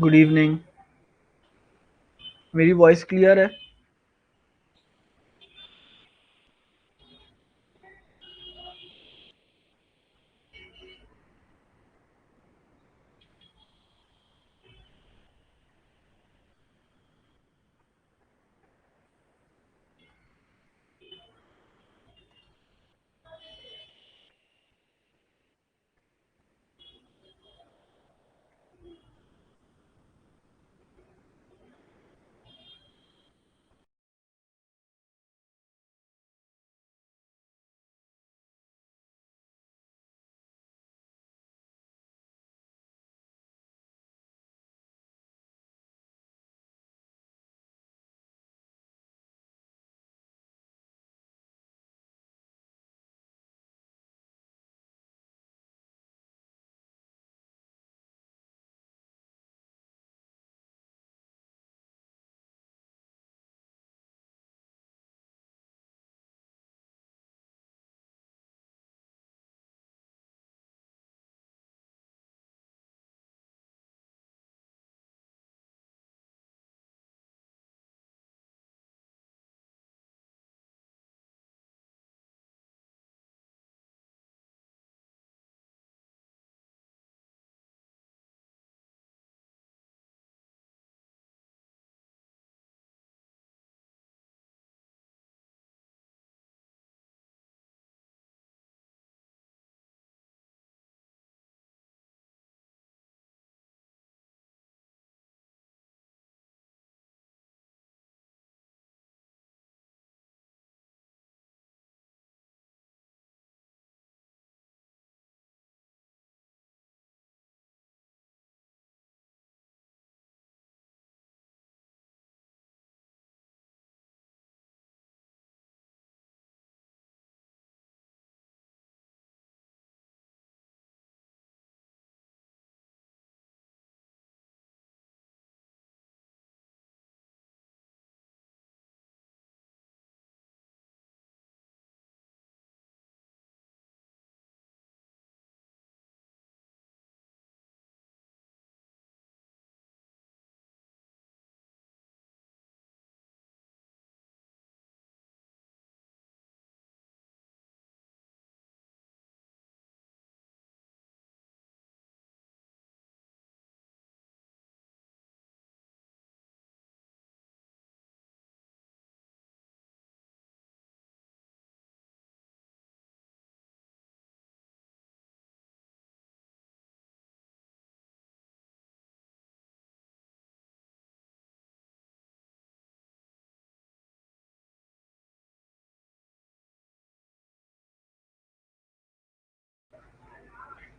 Good evening. मेरी voice clear है?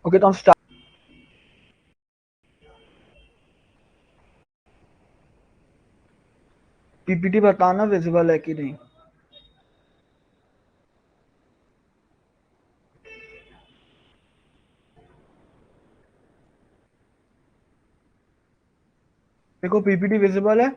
Okay, तो हम स्टार्ट। पीपीटी बताना विजिबल है कि नहीं। देखो, पीपीटी विजिबल है।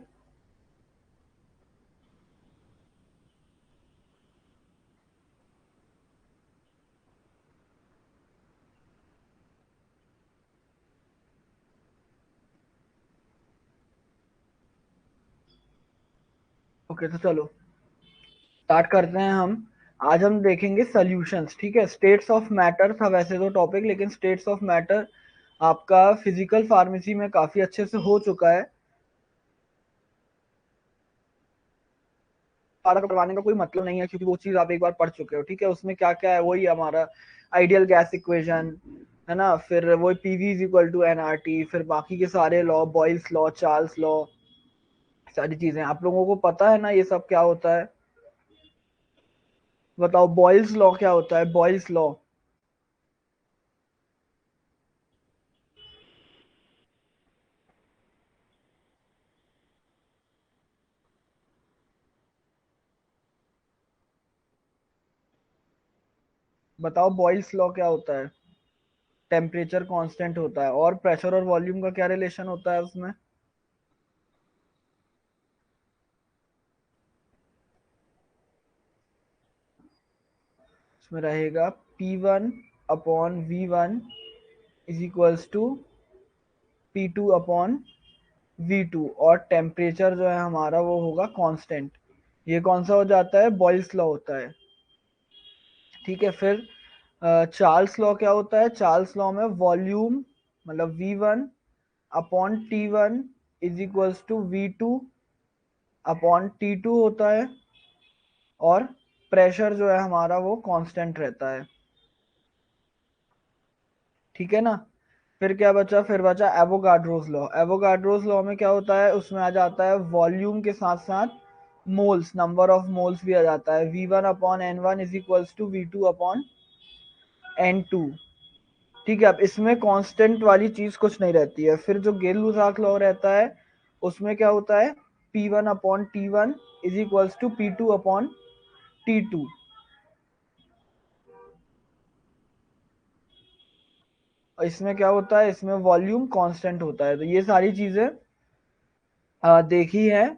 ओके, तो चलो स्टार्ट करते हैं हम। आज हम देखेंगे सॉल्यूशंस। ठीक है, स्टेट्स ऑफ मैटर था वैसे तो टॉपिक, लेकिन स्टेट्स ऑफ मैटर आपका फिजिकल फार्मेसी में काफी अच्छे से हो चुका है। दोबारा करवाने का कोई मतलब नहीं है, क्योंकि वो चीज आप एक बार पढ़ चुके हो। ठीक है, उसमें क्या क्या है वही हमारा आइडियल गैस इक्वेशन है ना, फिर वही PV is equal to NRT, फिर बाकी के सारे law, Boyle's law, Charles law, सारी चीजें आप लोगों को पता है ना ये सब क्या होता है। बताओ, बॉयल्स लॉ क्या होता है? बॉयल्स लॉ बताओ, बॉयल्स लॉ क्या होता है? टेम्परेचर कांस्टेंट होता है, और प्रेशर और वॉल्यूम का क्या रिलेशन होता है उसमें? उसमें रहेगा P1 upon V1 is equals to P2 upon V2, और टेम्परेचर जो है हमारा वो होगा कांस्टेंट। ये कौन सा हो जाता है, बॉयल्स लॉ होता है। ठीक है, फिर चार्ल्स लॉ क्या होता है, चार्ल्स लॉ में वॉल्यूम मतलब V1 upon T1 is equals to V2 upon T2 होता है, और प्रेशर जो है हमारा वो कांस्टेंट रहता है। ठीक है ना। फिर क्या बचा, फिर बचा एवोगाड्रोस लॉ। एवोगाड्रोस लॉ में क्या होता है, उसमें आ जाता है वॉल्यूम के साथ साथ मोल्स, नंबर ऑफ मोल्स भी आ जाता है। V1 upon N1 is equals to V2 upon N2। ठीक है, अब इसमें कांस्टेंट वाली चीज कुछ नहीं रहती है। फिर जो गेल लुसाक लॉ रहता है उसमें क्या होता है, P1 upon T1 is equals to P2 upon T2। और इसमें क्या होता है, इसमें वॉल्यूम कांस्टेंट होता है। तो ये सारी चीजें देखी है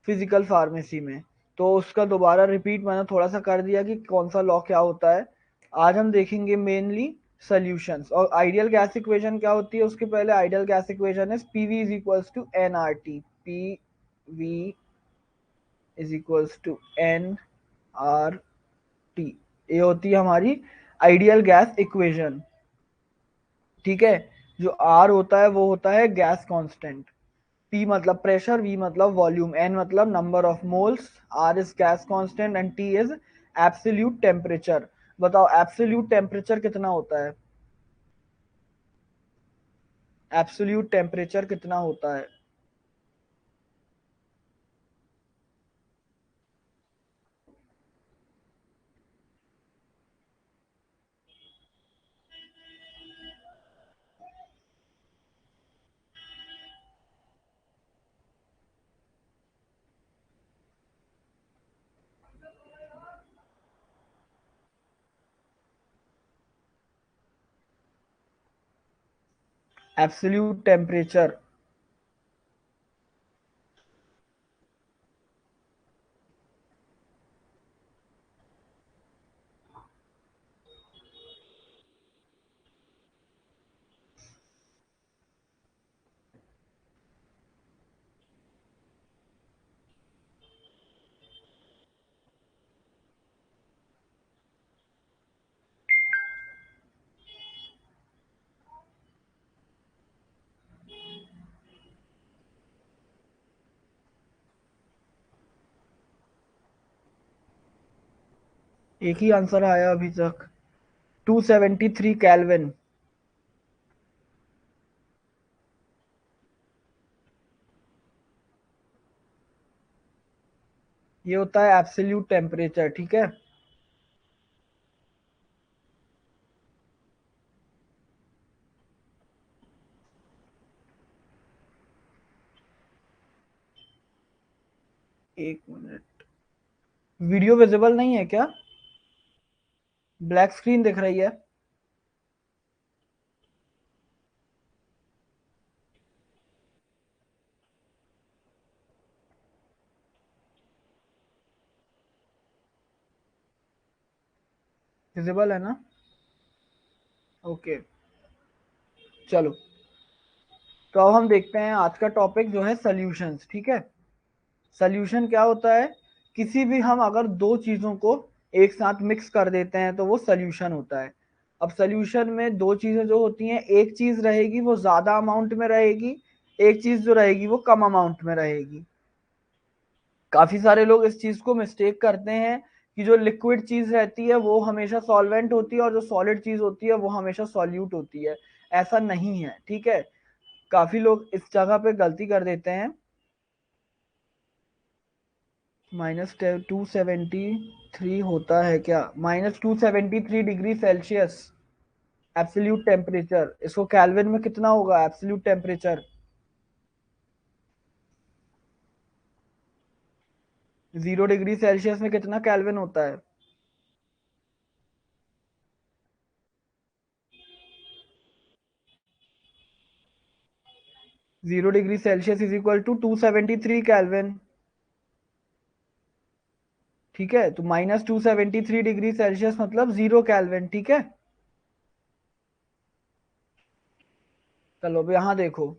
फिजिकल फार्मेसी में, तो उसका दोबारा रिपीट मैंने थोड़ा सा कर दिया कि कौन सा लॉ क्या होता है। आज हम देखेंगे मेनली सॉल्यूशंस। और आइडियल गैस इक्वेशन क्या होती है, उसके पहले आइडियल गैस इक्वेशन है PV is equals to N R T. P V is equals to N R T, ये होती है हमारी आइडियल गैस इक्वेशन। ठीक है, जो आर होता है वो होता है गैस कांस्टेंट, P मतलब प्रेशर, V मतलब वॉल्यूम, N मतलब number of moles, R is gas constant and T is absolute temperature. बताओ एब्सोल्यूट टेम्परेचर कितना होता है, एब्सोल्यूट टेम्परेचर कितना होता है। एब्सोल्यूट टेम्परेचर, एक ही आंसर आया अभी तक, 273 केल्विन। ये होता है एब्सोल्यूट टेम्परेचर। ठीक है, एक मिनट, वीडियो विजिबल नहीं है क्या, ब्लैक स्क्रीन दिख रही है। विजिबल है ना, ओके। चलो, तो अब हम देखते हैं आज का टॉपिक जो है सॉल्यूशंस। ठीक है, सॉल्यूशन क्या होता है, किसी भी हम अगर दो चीजों को एक साथ मिक्स कर देते हैं तो वो सॉल्यूशन होता है। अब सॉल्यूशन में दो चीजें जो होती हैं, एक चीज रहेगी वो ज्यादा अमाउंट में रहेगी, एक चीज जो रहेगी वो कम अमाउंट में रहेगी। काफी सारे लोग इस चीज को मिस्टेक करते हैं कि जो लिक्विड चीज रहती है वो हमेशा सॉल्वेंट होती है और जो सॉलिड चीज होती है वो हमेशा सॉल्यूट होती है। ऐसा नहीं है। ठीक है, काफी लोग इस जगह पे गलती कर देते हैं। -273 होता है क्या, -273 डिग्री सेल्सियस एब्सोल्यूट टेम्परेचर। इसको केल्विन में कितना होगा एब्सोल्यूट टेम्परेचर, 0 डिग्री सेल्सियस में कितना केल्विन होता है। 0 degree Celsius is equal to 273 kelvin. ठीक है, तो -273 डिग्री सेल्सियस मतलब 0 केल्विन। ठीक है, चलो अब यहाँ देखो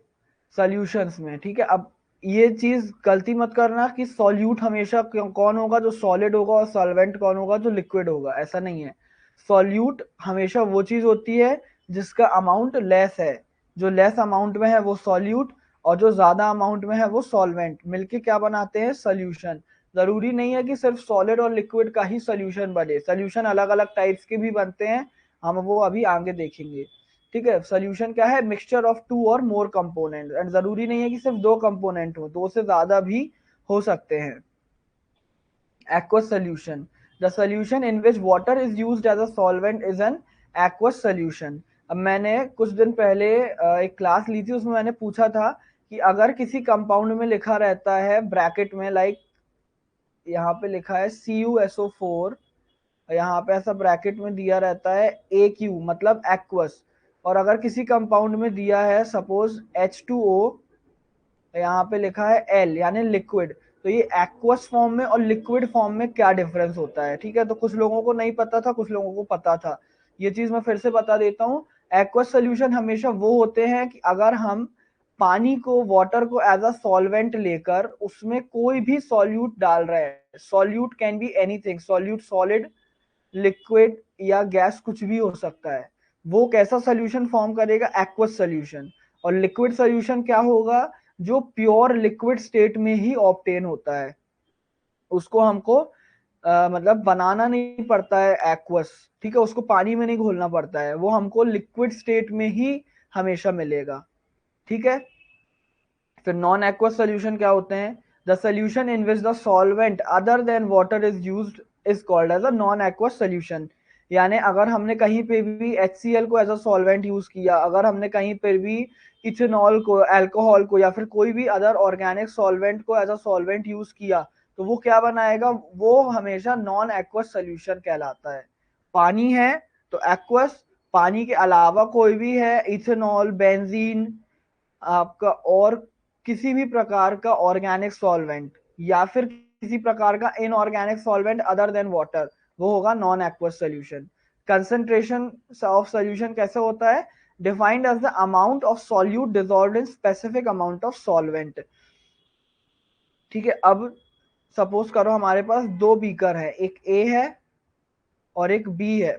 सॉल्यूशंस में, ठीक है। अब ये चीज गलती मत करना कि सॉल्यूट हमेशा कौन होगा, जो सॉलिड होगा, और सॉल्वेंट कौन होगा, जो लिक्विड होगा। ऐसा नहीं है। सॉल्यूट हमेशा वो चीज होती है जिसका अमाउंट लेस है। जो लेस अमाउंट में है वो सॉल्यूट, और जो ज्यादा अमाउंट में है वो सॉल्वेंट। मिलके क्या बनाते हैं, सोल्यूशन। जरूरी नहीं है कि सिर्फ सॉलिड और लिक्विड का ही सोल्यूशन बने, सोल्यूशन अलग अलग टाइप्स के भी बनते हैं, हम वो अभी आगे देखेंगे। ठीक है, सोल्यूशन क्या है, मिक्सचर ऑफ टू और मोर कंपोनेंट। एंड जरूरी नहीं है कि सिर्फ दो कंपोनेंट हो, दो से ज्यादा भी हो सकते हैं। aqueous solution, the solution in which water is used as a solvent is an aqueous solution। अब मैंने कुछ दिन पहले एक क्लास ली थी, उसमें मैंने पूछा था कि अगर किसी कंपाउंड में लिखा रहता है ब्रैकेट में, लाइक यहाँ पे लिखा है CuSO4, यहाँ पे ऐसा ब्रैकेट में दिया रहता है AQ मतलब एक्वस, और अगर किसी कंपाउंड में दिया है सपोज H2O, यहाँ पे लिखा है L यानी लिक्विड, तो ये एक्वस फॉर्म में और लिक्विड फॉर्म में क्या डिफरेंस होता है। ठीक है, तो कुछ लोगों को नहीं पता था, कुछ लोगों को पता था। ये चीज मैं फिर से बता देता हूँ। एक्वस सोल्यूशन हमेशा वो होते हैं कि अगर हम पानी को, वाटर को एज अ सॉल्वेंट लेकर उसमें कोई भी सॉल्यूट डाल रहे हैं, solute can be anything, solute solid, liquid या गैस, कुछ भी हो सकता है, वो कैसा सोल्यूशन फॉर्म करेगा, एक्वस सोल्यूशन। और लिक्विड सोल्यूशन क्या होगा, जो प्योर लिक्विड स्टेट में ही ऑब्टेन होता है, उसको हमको मतलब बनाना नहीं पड़ता है एक्वस। ठीक है, उसको पानी में नहीं घोलना पड़ता है, वो हमको लिक्विड स्टेट में ही हमेशा मिलेगा। ठीक है, फिर नॉन एक्वस सोल्यूशन क्या होते हैं, the solution in which the solvent other than water is used is called as a non aqueous solution. यानी अगर हमने कहीं पे भी HCl को एज अ सॉल्वेंट यूज किया, अगर हमने कहीं पे भी इथेनॉल को, अल्कोहल को, या फिर कोई भी अदर ऑर्गेनिक सॉल्वेंट को एज अ सॉल्वेंट यूज किया, तो वो क्या बनाएगा, वो हमेशा नॉन एक्वस सोल्यूशन कहलाता है। पानी है तो एक्वस, पानी के अलावा कोई भी है, इथेनॉल, बेंजीन आपका, और किसी भी प्रकार का ऑर्गेनिक सॉल्वेंट, या फिर किसी प्रकार का inorganic solvent other than water, वो होगा non aqueous solution. Concentration of solution कैसे होता है, defined as the amount of solute dissolved in specific amount of solvent. ठीक है, अब सपोज करो हमारे पास दो बीकर है, एक A है और एक B है,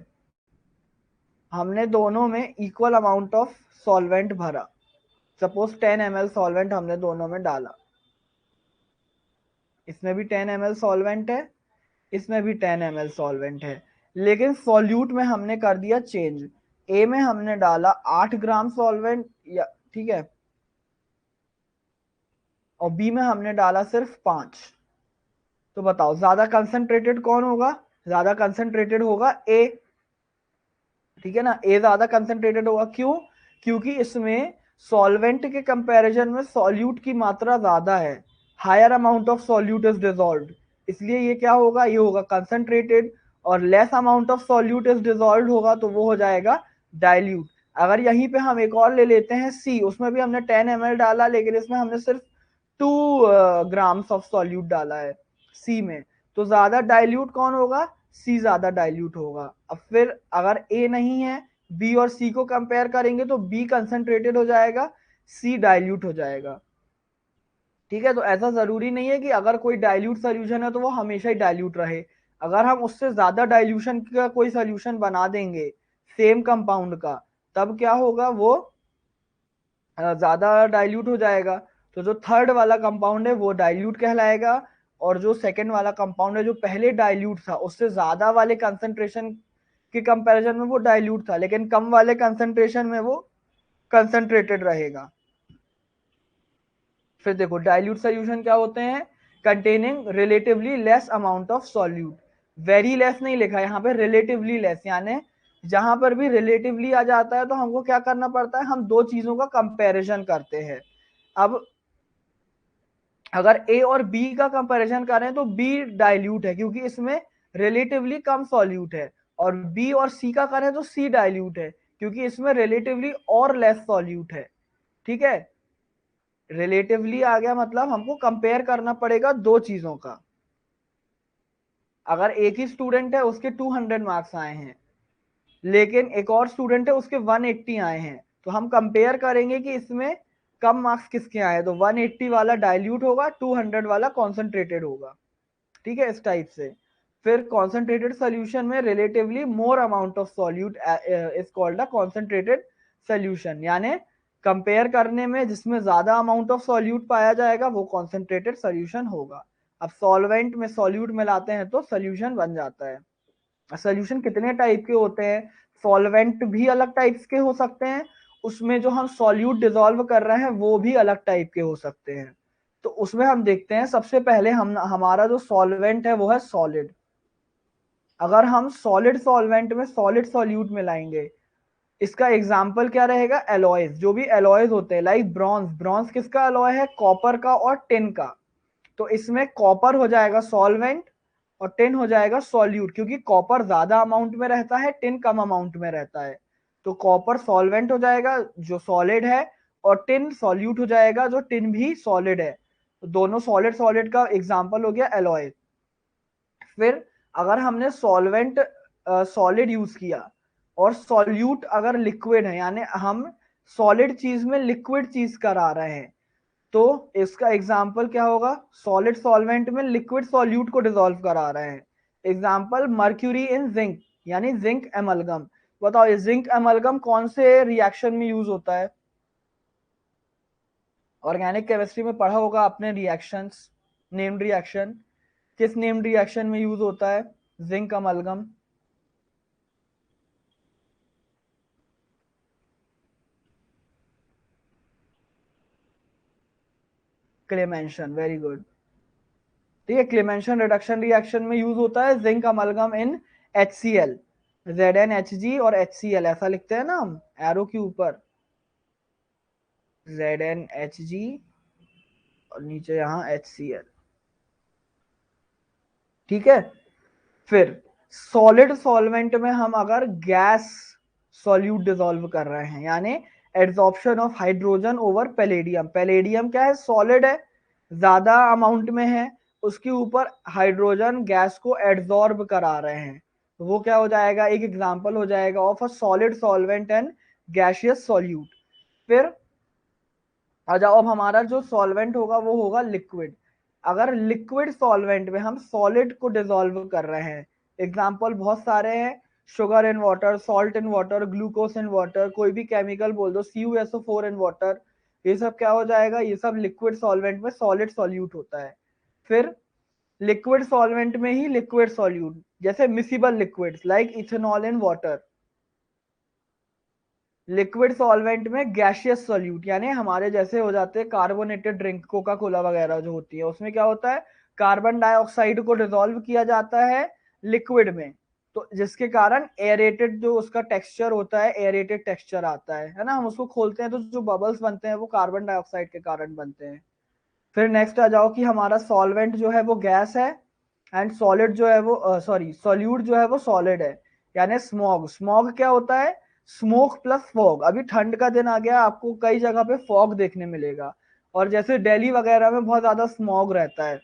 हमने दोनों में इक्वल अमाउंट ऑफ सॉल्वेंट भरा, सपोज 10 ml सॉल्वेंट हमने दोनों में डाला, इसमें भी 10 ml सॉल्वेंट है, इसमें भी 10 ml सॉल्वेंट है, लेकिन सॉल्यूट में हमने कर दिया चेंज। ए में हमने डाला 8 ग्राम सॉल्वेंट, या ठीक है, और बी में हमने डाला सिर्फ 5। तो बताओ ज्यादा कंसंट्रेटेड कौन होगा, ज्यादा कंसंट्रेटेड होगा ए। ठीक है ना, ए ज्यादा कंसंट्रेटेड होगा, क्यों, क्योंकि इसमें सॉल्वेंट के कंपैरिजन में सॉल्यूट की मात्रा ज्यादा है, higher amount of solute is dissolved, इसलिए ये क्या होगा, ये होगा कंसंट्रेटेड। और less amount of solute is dissolved होगा तो वो हो जाएगा डाइल्यूट। अगर यहीं पे हम एक और ले लेते हैं सी, उसमें भी हमने 10 ml डाला, लेकिन इसमें हमने सिर्फ 2 ग्राम्स ऑफ सॉल्यूट डाला है सी में, तो ज्यादा डाइल्यूट कौन होगा, सी ज्यादा डाइल्यूट होगा। अब फिर अगर ए नहीं है, बी और सी को कंपेयर करेंगे तो बी कंसंट्रेटेड हो जाएगा, सी डाइल्यूट हो जाएगा। ठीक है, तो ऐसा जरूरी नहीं है कि अगर कोई डाइल्यूट सोल्यूशन है तो वो हमेशा ही डाइल्यूट रहे। अगर हम उससे ज्यादा डाइल्यूशन का कोई सोल्यूशन बना देंगे सेम कंपाउंड का, तब क्या होगा, वो ज्यादा डाइल्यूट हो जाएगा। तो जो थर्ड वाला कंपाउंड है वो डाइल्यूट कहलाएगा, और जो सेकंड वाला कंपाउंड है जो पहले डाइल्यूट था, उससे ज्यादा वाले कंसंट्रेशन के कंपैरिजन में वो डाइल्यूट था, लेकिन कम वाले कंसंट्रेशन में वो कंसंट्रेटेड रहेगा। फिर देखो डाइल्यूट सोल्यूशन क्या होते हैं, containing relatively less amount of solute. Very less नहीं लिखा है यहाँ पे, रिलेटिवली लेस, यानी जहां पर भी रिलेटिवली आ जाता है तो हमको क्या करना पड़ता है, हम दो चीजों का कंपैरिजन करते हैं। अब अगर ए और बी का कंपैरिजन करें तो बी डाइल्यूट है क्योंकि इसमें रिलेटिवली कम सॉल्यूट है, और बी और सी का करें तो सी डाइल्यूट है क्योंकि इसमें रिलेटिवली और लेस सॉल्यूट है। ठीक है, रिलेटिवली आ गया मतलब हमको कंपेयर करना पड़ेगा दो चीजों का। अगर एक ही स्टूडेंट है उसके 200 मार्क्स आए हैं, लेकिन एक और स्टूडेंट है उसके 180 आए हैं, तो हम कंपेयर करेंगे कि इसमें कम मार्क्स किसके आए, तो 180 वाला डाइल्यूट होगा, 200 वाला कॉन्सेंट्रेटेड होगा, ठीक है, इस टाइप से। फिर कॉन्सेंट्रेटेड सोल्यूशन में relatively more amount of solute is called a concentrated solution, यानी कंपेयर करने में जिसमें ज्यादा अमाउंट ऑफ सॉल्यूट पाया जाएगा वो कॉन्सेंट्रेटेड सोल्यूशन होगा। अब सॉल्वेंट में सॉल्यूट मिलाते हैं तो सोल्यूशन बन जाता है। सोल्यूशन कितने टाइप के होते हैं, सॉल्वेंट भी अलग टाइप्स के हो सकते हैं, उसमें जो हम सॉल्यूट डिसॉल्व कर रहे हैं वो भी अलग टाइप के हो सकते हैं। तो उसमें हम देखते हैं, सबसे पहले हम हमारा जो सॉल्वेंट है वो है सॉलिड। अगर हम सॉलिड सॉल्वेंट में सॉलिड सॉल्यूट मिलाएंगे, इसका एग्जाम्पल क्या रहेगा, एलॉयज, जो भी एलॉयज होते हैं, लाइक ब्रॉन्ज, ब्रॉन्ज किसका एलॉय है, कॉपर का और टिन का। तो इसमें कॉपर हो जाएगा सॉल्वेंट और टिन हो जाएगा सॉल्यूट, क्योंकि कॉपर ज्यादा अमाउंट में रहता है, टिन कम अमाउंट में रहता है। तो कॉपर सॉल्वेंट हो जाएगा जो सॉलिड है, और टिन सॉल्यूट हो जाएगा जो टिन भी सॉलिड है। तो दोनों सॉलिड सॉलिड का एग्जाम्पल हो गया एलॉय। फिर अगर हमने सॉल्वेंट सॉलिड यूज किया और सॉल्यूट अगर लिक्विड है, यानी हम सॉलिड चीज में लिक्विड चीज करा रहे हैं, तो इसका एग्जाम्पल क्या होगा, सॉलिड सॉल्वेंट में लिक्विड सॉल्यूट को डिसॉल्व करा रहे हैं। एग्जाम्पल मर्क्यूरी इन जिंक, यानी जिंक एमलगम। बताओ ये जिंक एमलगम कौन से रिएक्शन में यूज होता है, ऑर्गेनिक केमिस्ट्री में पढ़ा होगा आपने रिएक्शंस, नेम्ड रिएक्शन, किस नेम्ड रिएक्शन में यूज होता है zinc amalgam, Clemmensen, very good. ठीक है, क्लेमेंशन रिडक्शन रिएक्शन में यूज होता है जिंक अमलगम इन HCl, ZnHg और HCl ऐसा लिखते हैं ना हम एरो के ऊपर, ZnHg और नीचे यहाँ HCl, ठीक है। फिर सॉलिड सॉल्वेंट में हम अगर गैस सॉल्यूट डिसॉल्व कर रहे हैं, यानी adsorption of hydrogen over palladium, palladium क्या है, सॉलिड है, ज्यादा अमाउंट में है, उसके ऊपर हाइड्रोजन गैस को एड्सॉर्ब करा रहे हैं, तो वो क्या हो जाएगा, एक एग्जांपल हो जाएगा of a solid solvent and gaseous solute. फिर आ जाओ, अब हमारा जो सॉल्वेंट होगा वो होगा लिक्विड। अगर लिक्विड सॉल्वेंट में हम सॉलिड को डिसॉल्व कर रहे हैं, एग्जांपल बहुत सारे हैं, sugar in water, salt in water, glucose in water, कोई भी केमिकल बोल दो, CuSO4 इन वाटर, ये सब क्या हो जाएगा, ये सब लिक्विड सॉल्वेंट में सॉलिड सॉल्यूट होता है। फिर लिक्विड सॉल्वेंट में ही लिक्विड सॉल्यूट, जैसे miscible liquids like ethanol in water. Liquid solvent में गैसियस सॉल्यूट, यानी हमारे जैसे हो जाते हैं कार्बोनेटेड ड्रिंक, कोका कोला वगैरह जो होती है, उसमें क्या होता है, कार्बन डाइऑक्साइड को डिसॉल्व किया जाता है लिक्विड में, तो जिसके कारण एरेटेड जो उसका टेक्सचर होता है, एरेटेड टेक्सचर आता है ना, हम उसको खोलते हैं तो जो बबल्स बनते हैं वो कार्बन डाइऑक्साइड के कारण बनते हैं। फिर नेक्स्ट आ जाओ कि हमारा सॉल्वेंट जो है वो गैस है, एंड सॉलिड जो है वो सॉरी सॉल्यूट जो है वो सॉलिड है, यानी स्मॉग, स्मॉग क्या होता है, स्मोक प्लस फॉग। अभी ठंड का दिन आ गया, आपको कई जगह पे फॉग देखने मिलेगा, और जैसे दिल्ली वगैरह में बहुत ज्यादा स्मॉग रहता है,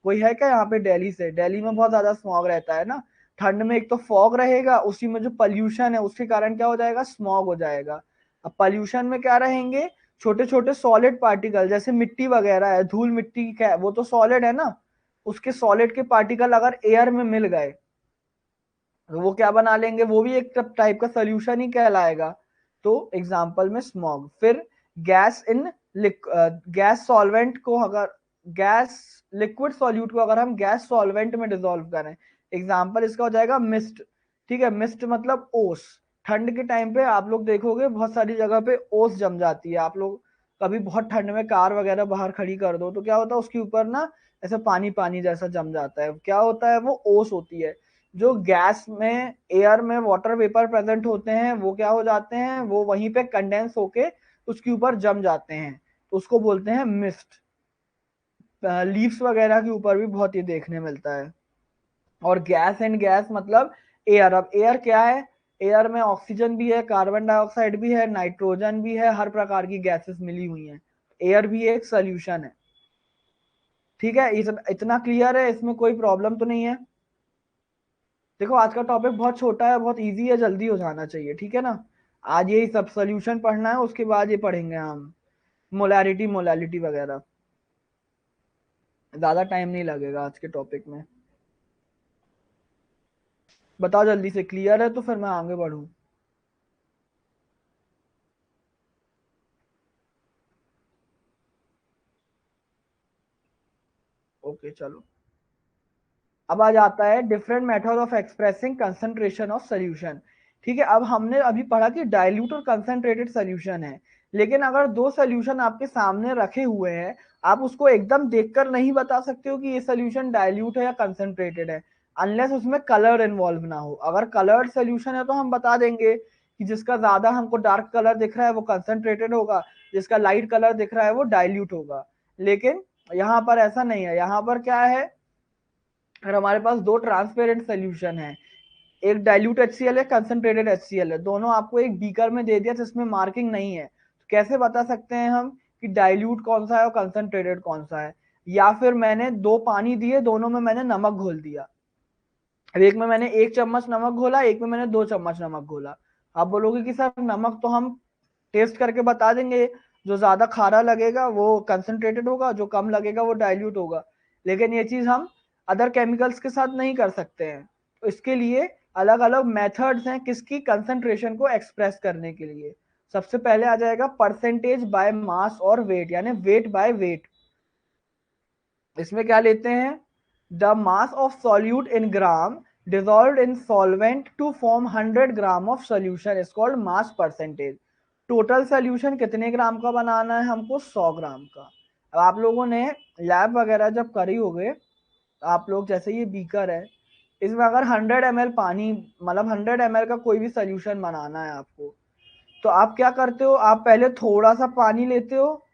कोई है क्या यहाँ पे दिल्ली से, दिल्ली में बहुत ज्यादा स्मॉग रहता है ना, ठंड में एक तो फॉग रहेगा, उसी में जो पॉल्यूशन है उसके कारण क्या हो जाएगा, स्मॉग हो जाएगा। अब पॉल्यूशन में क्या रहेंगे, छोटे छोटे सॉलिड पार्टिकल, जैसे मिट्टी वगैरह है, धूल मिट्टी क्या, वो तो सॉलिड है ना, उसके सॉलिड के पार्टिकल अगर एयर में मिल गए तो वो क्या बना लेंगे, वो भी एक टाइप का सोल्यूशन ही कहलाएगा। तो एग्जांपल में स्मॉग। फिर गैस इन गैस सॉल्वेंट को अगर गैस लिक्विड सॉल्यूट को अगर हम गैस सॉल्वेंट में डिसॉल्व करें, एग्जांपल इसका हो जाएगा मिस्ट। ठीक है, मिस्ट मतलब ओस। ठंड के टाइम पे आप लोग देखोगे बहुत सारी जगह पे ओस जम जाती है, आप लोग कभी बहुत ठंड में कार वगैरह बाहर खड़ी कर दो तो क्या होता है, उसके ऊपर ना ऐसा पानी पानी जैसा जम जाता है, क्या होता है, वो ओस होती है। जो गैस में एयर में वाटर वेपर प्रेजेंट होते हैं वो क्या हो जाते हैं, वो वहीं पे कंडेंस होके उसके ऊपर जम जाते हैं, तो उसको बोलते हैं मिस्ट। लीव्स वगैरह के ऊपर भी बहुत ये देखने मिलता है। और गैस एंड गैस मतलब एयर। अब एयर क्या है, एयर में ऑक्सीजन भी है, कार्बन डाइऑक्साइड भी है, नाइट्रोजन भी है, हर प्रकार की गैसेस मिली हुई हैं, एयर भी एक सोल्यूशन है। ठीक है, इतना क्लियर है, इसमें कोई प्रॉब्लम तो नहीं है। देखो आज का टॉपिक बहुत छोटा है, बहुत इजी है, जल्दी हो जाना चाहिए, ठीक है ना। आज यही सब सोल्यूशन पढ़ना है, उसके बाद ये पढ़ेंगे हम मोलैरिटी मोलैलिटी वगैरह। ज्यादा टाइम नहीं लगेगा आज के टॉपिक में। बताओ जल्दी से, क्लियर है तो फिर मैं आगे बढ़ूं। ओके चलो। अब आ जाता है different method of expressing concentration of solution. ठीक है, अब हमने अभी पढ़ा कि डाइल्यूट और कंसंट्रेटेड सोल्यूशन है, लेकिन अगर दो सोल्यूशन आपके सामने रखे हुए हैं, आप उसको एकदम देखकर नहीं बता सकते हो कि ये सोल्यूशन डाइल्यूट है या कंसंट्रेटेड है, अनलेस उसमें कलर इन्वॉल्व ना हो। अगर कलर्ड सोल्यूशन है तो हम बता देंगे कि जिसका ज्यादा हमको डार्क कलर दिख रहा है वो कंसंट्रेटेड होगा, जिसका लाइट कलर दिख रहा है वो डाइल्यूट होगा। लेकिन यहाँ पर ऐसा नहीं है। यहाँ पर क्या है, अगर हमारे पास दो ट्रांसपेरेंट सोल्यूशन है, एक डाइल्यूट HCl है, कंसंट्रेटेड HCl है, दोनों आपको एक बीकर में दे दिया जिसमें मार्किंग नहीं है, तो कैसे बता सकते हैं हम कि डाइल्यूट कौन सा है और कंसंट्रेटेड कौन सा है? या फिर मैंने दो पानी दिए, दोनों में मैंने नमक घोल दिया, अब एक में मैंने 1 चम्मच नमक घोला, एक में मैंने 2 चम्मच नमक घोला। आप बोलोगे कि सर नमक तो हम टेस्ट करके बता देंगे, जो ज्यादा खारा लगेगा वो कंसंट्रेटेड होगा, जो कम लगेगा वो डाइल्यूट होगा। लेकिन ये चीज हम अदर केमिकल्स के साथ नहीं कर सकते हैं, तो इसके लिए अलग अलग मेथड्स हैं किसकी कंसंट्रेशन को एक्सप्रेस करने के लिए। सबसे पहले आ जाएगा परसेंटेज बाय मास और वेट, यानी वेट बाय वेट। इसमें क्या लेते हैं, the mass of solute in gram dissolved in solvent to form 100 gram of solution is called mass percentage. Total solution कितने ग्राम का बनाना है हमको, 100 ग्राम का। अब आप लोगों ने लैब वगैरह जब करी होगे, आप लोग जैसे ये बीकर है, इसमें अगर 100 ml पानी, मतलब 100 ml का कोई भी सोल्यूशन बनाना है आपको, तो आप क्या करते हो, आप पहले थोड़ा सा पानी लेते हो,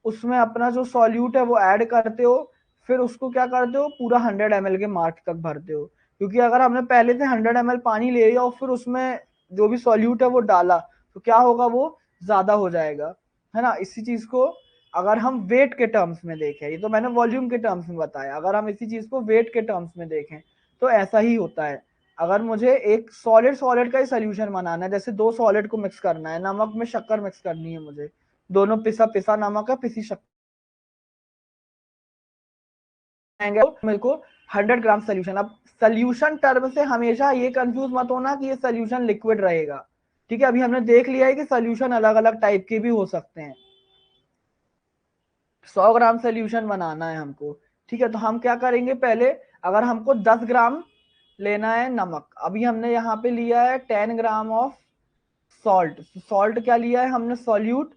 उसमें अपना जो सॉल्यूट है वो ऐड करते हो, फिर उसको क्या करते हो, पूरा 100 ml के मार्क तक भरते हो। क्योंकि अगर हमने पहले से 100 ml पानी ले लिया और फिर उसमें जो भी सॉल्यूट है वो डाला, तो क्या होगा, वो ज्यादा हो जाएगा, है ना। इसी चीज को अगर हम वेट के टर्म्स में देखें, ये तो मैंने वॉल्यूम के टर्म्स में बताया, अगर हम इसी चीज को वेट के टर्म्स में देखें तो ऐसा ही होता है। अगर मुझे एक सॉलिड सॉलिड का ही सोल्यूशन बनाना है, जैसे दो सॉलिड को मिक्स करना है, नमक में शक्कर मिक्स करनी है मुझे, दोनों पिसा पिसा नमक है, पिसी शक्कर, मेरे को 100 ग्राम सोल्यूशन। अब सोल्यूशन टर्म से हमेशा ये कंफ्यूज मत होना कि ये सोल्यूशन लिक्विड रहेगा। ठीक है, अभी हमने देख लिया है कि सोल्यूशन अलग अलग टाइप के भी हो सकते हैं। 100 ग्राम सोल्यूशन बनाना है हमको, ठीक है, तो हम क्या करेंगे, पहले अगर हमको 10 ग्राम लेना है नमक, अभी हमने यहाँ पे लिया है 10 ग्राम ऑफ सॉल्ट। सॉल्ट क्या लिया है हमने, सॉल्यूट।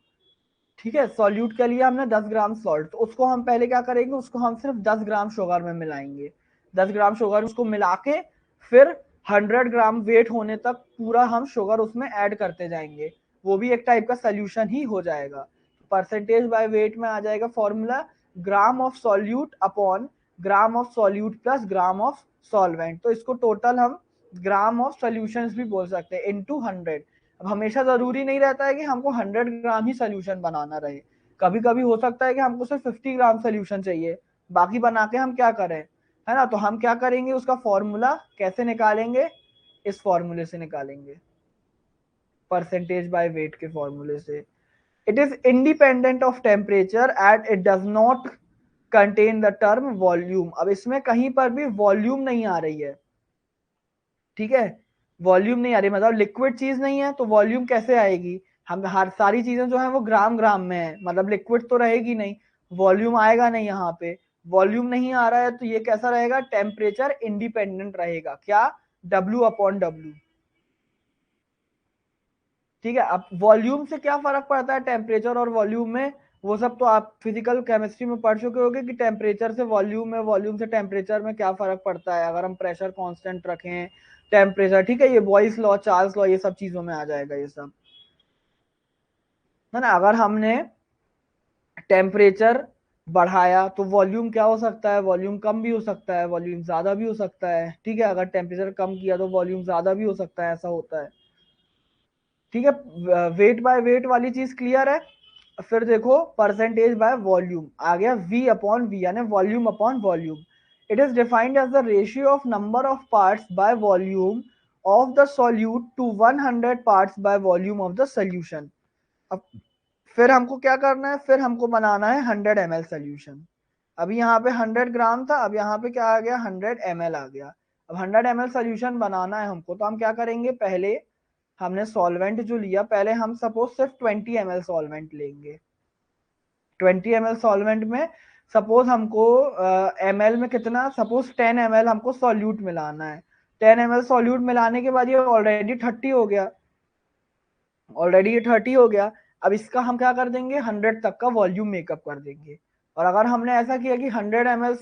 ठीक है, सॉल्यूट के लिए हमने 10 ग्राम सॉल्ट, तो उसको हम पहले क्या करेंगे, उसको हम सिर्फ 10 ग्राम शुगर में मिलाएंगे। 10 ग्राम शुगर उसको मिला के फिर 100 ग्राम वेट होने तक पूरा हम शुगर उसमें ऐड करते जाएंगे, वो भी एक टाइप का सोल्यूशन ही हो जाएगा। परसेंटेज बाय वेट में आ जाएगा formula, gram of solute upon gram of solute plus gram of solvent. तो इसको टोटल हम ग्राम ऑफ सोल्यूशन भी बोल सकते हैं इनटू 100। अब हमेशा जरूरी नहीं रहता है कि हमको 100 ग्राम ही सोल्यूशन बनाना रहे, कभी कभी हो सकता है कि हमको सिर्फ 50 ग्राम सोल्यूशन चाहिए, बाकी बना के हम क्या करें, है ना। तो हम क्या करेंगे, उसका फॉर्मूला कैसे निकालेंगे, इस फॉर्मूले से निकालेंगे, परसेंटेज बाय वेट के फॉर्मूले से। It is independent of temperature and it does not contain the term volume. अब इसमें कहीं पर भी वॉल्यूम नहीं आ रही है, ठीक है, वॉल्यूम नहीं आ रही, मतलब लिक्विड चीज नहीं है तो वॉल्यूम कैसे आएगी। हम हर सारी चीजें जो है वो ग्राम ग्राम में है, मतलब लिक्विड तो रहेगी नहीं, वॉल्यूम आएगा नहीं। यहाँ पे वॉल्यूम नहीं आ रहा है तो ये कैसा रहेगा, टेम्परेचर इंडिपेंडेंट रहेगा, क्या, W/W। ठीक है, अब वॉल्यूम से क्या फर्क पड़ता है टेम्परेचर और वॉल्यूम में, वो सब तो आप फिजिकल केमिस्ट्री में पढ़ चुके होंगे कि टेम्परेचर से वॉल्यूम में, वॉल्यूम से टेम्परेचर में क्या फर्क पड़ता है अगर हम प्रेशर कांस्टेंट रखें, टेम्परेचर, ठीक है, ये बॉयस लॉ, चार्ल्स लॉ, ये सब चीजों में आ जाएगा ये सब, है ना। अगर हमने टेम्परेचर बढ़ाया तो वॉल्यूम क्या हो सकता है, वॉल्यूम कम भी हो सकता है, वॉल्यूम ज्यादा भी हो सकता है, ठीक है, अगर टेम्परेचर कम किया तो वॉल्यूम ज्यादा भी हो सकता है, ऐसा होता है। ठीक है, वेट बाय वेट वाली चीज क्लियर है। फिर देखो परसेंटेज बाय वॉल्यूम आ गया, V अपॉन वी, यानी volume upon volume. It is defined as the ratio of number of parts by volume of the solute to 100 parts by volume of the solution। अब फिर हमको क्या करना है, फिर हमको बनाना है 100 ml सोल्यूशन। अभी यहाँ पे 100 ग्राम था, अब यहाँ पे क्या आ गया, 100 ml आ गया। अब 100 ml सोल्यूशन बनाना है हमको, तो हम क्या करेंगे, पहले हमने सॉल्वेंट जो लिया, पहले हम सपोज सिर्फ 20 ml सॉल्वेंट लेंगे। 20 ml सॉल्वेंट में सपोज हमको ml में कितना, सपोज 10 ml हमको सॉल्यूट मिलाना है। 10 ml सॉल्यूट मिलाने के बाद ये ऑलरेडी 30 हो गया, ऑलरेडी ये 30 हो गया। अब इसका हम क्या कर देंगे, 100 तक का वॉल्यूम मेकअप कर देंगे। और अगर हमने ऐसा किया कि 100 ml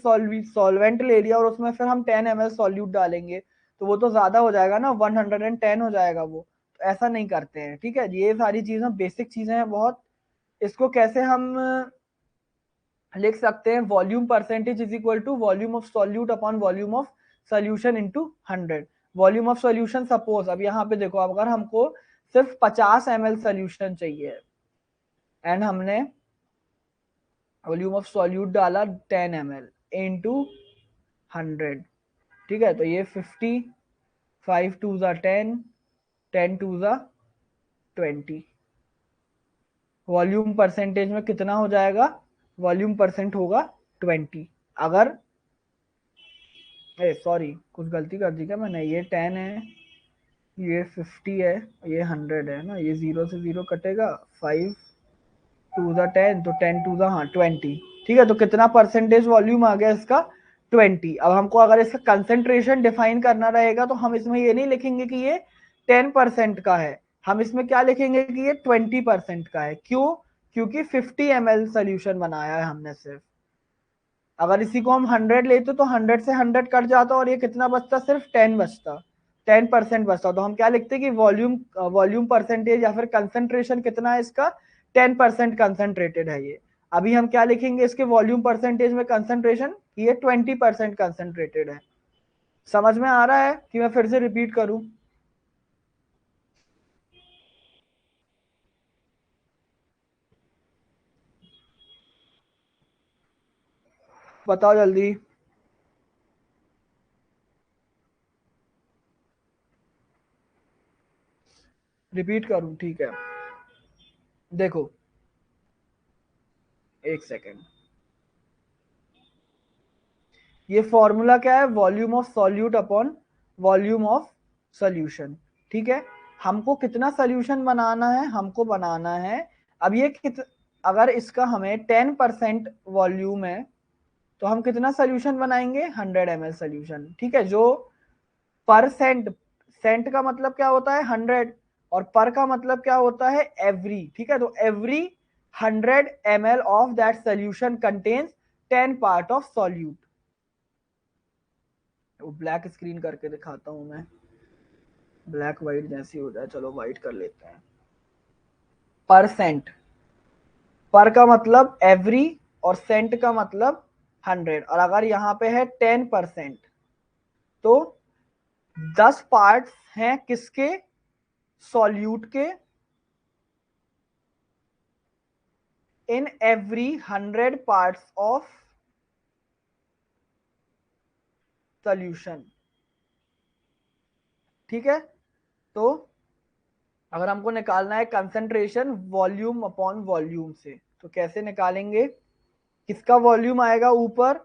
सॉल्वेंट ले लिया और उसमें फिर हम 10 ml सॉल्यूट डालेंगे, तो वो तो ज्यादा हो जाएगा ना, 110 हो जाएगा वो। तो ऐसा नहीं करते हैं, ठीक है। ये सारी चीजें बेसिक चीजें हैं बहुत। इसको कैसे हम लिख सकते हैं, volume percentage is equal to volume of solute upon volume of solution into 100। Volume of solution suppose, अब यहाँ पे देखो, अगर हमको सिर्फ 50 ml सोल्यूशन चाहिए एंड हमने वॉल्यूम ऑफ सॉल्यूट डाला 10 ml इनटू 100, ठीक है। तो ये 50, 5 2 ज़ा 10, 10 2 ज़ा 20। वॉल्यूम परसेंटेज में कितना हो जाएगा, वॉल्यूम परसेंट होगा 20। अगर सॉरी, कुछ गलती कर दी क्या मैंने, ये 10 है, ये 50 है, ये 100 है ना, ये 0 से 0 कटेगा, 5 2 ज़ा 10, तो 10 2 ज़ा 20, ठीक है। तो कितना परसेंटेज वॉल्यूम आ गया इसका, 20। अब हमको अगर इसका कंसेंट्रेशन डिफाइन करना रहेगा, तो हम इसमें ये नहीं लिखेंगे कि ये 10% का है, हम इसमें क्या लिखेंगे कि ये 20% का है। क्यों, क्योंकि 50 ml सोल्यूशन बनाया है हमने सिर्फ। अगर इसी को हम 100 लेते तो 100 से 100 कट जाता और ये कितना बचता, सिर्फ 10 बचता, 10% बचता। तो हम क्या लिखते कि वॉल्यूम परसेंटेज या फिर कंसेंट्रेशन कितना है इसका, 10% कंसेंट्रेटेड है ये। अभी हम क्या लिखेंगे इसके वॉल्यूम परसेंटेज में कंसेंट्रेशन, ये 20% कंसेंट्रेटेड है। समझ में आ रहा है कि मैं फिर से रिपीट करूं? बताओ जल्दी। रिपीट करूं, ठीक है। देखो, एक सेकेंड, ये फॉर्मूला क्या है, volume of solute upon volume of solution, ठीक है। हमको कितना सोल्यूशन बनाना है, हमको बनाना है, अब ये अगर इसका हमें 10% वॉल्यूम है, तो हम कितना सोल्यूशन बनाएंगे, 100 ml सोल्यूशन, ठीक है। जो परसेंट, सेंट का मतलब क्या होता है, 100, और पर का मतलब क्या होता है, एवरी, ठीक है। तो every 100 ml of that solution contains 10 part of solute. वो ब्लैक स्क्रीन करके दिखाता हूं मैं, ब्लैक व्हाइट जैसी हो जाए, चलो व्हाइट कर लेते हैं। परसेंट, पर का मतलब एवरी और सेंट का मतलब 100, और अगर यहाँ पे है 10%, तो 10 पार्ट्स हैं किसके, सॉल्यूट के, in every 100 parts of solution, ठीक है। तो अगर हमको निकालना है कंसंट्रेशन वॉल्यूम अपॉन वॉल्यूम से, तो कैसे निकालेंगे, किसका वॉल्यूम आएगा ऊपर,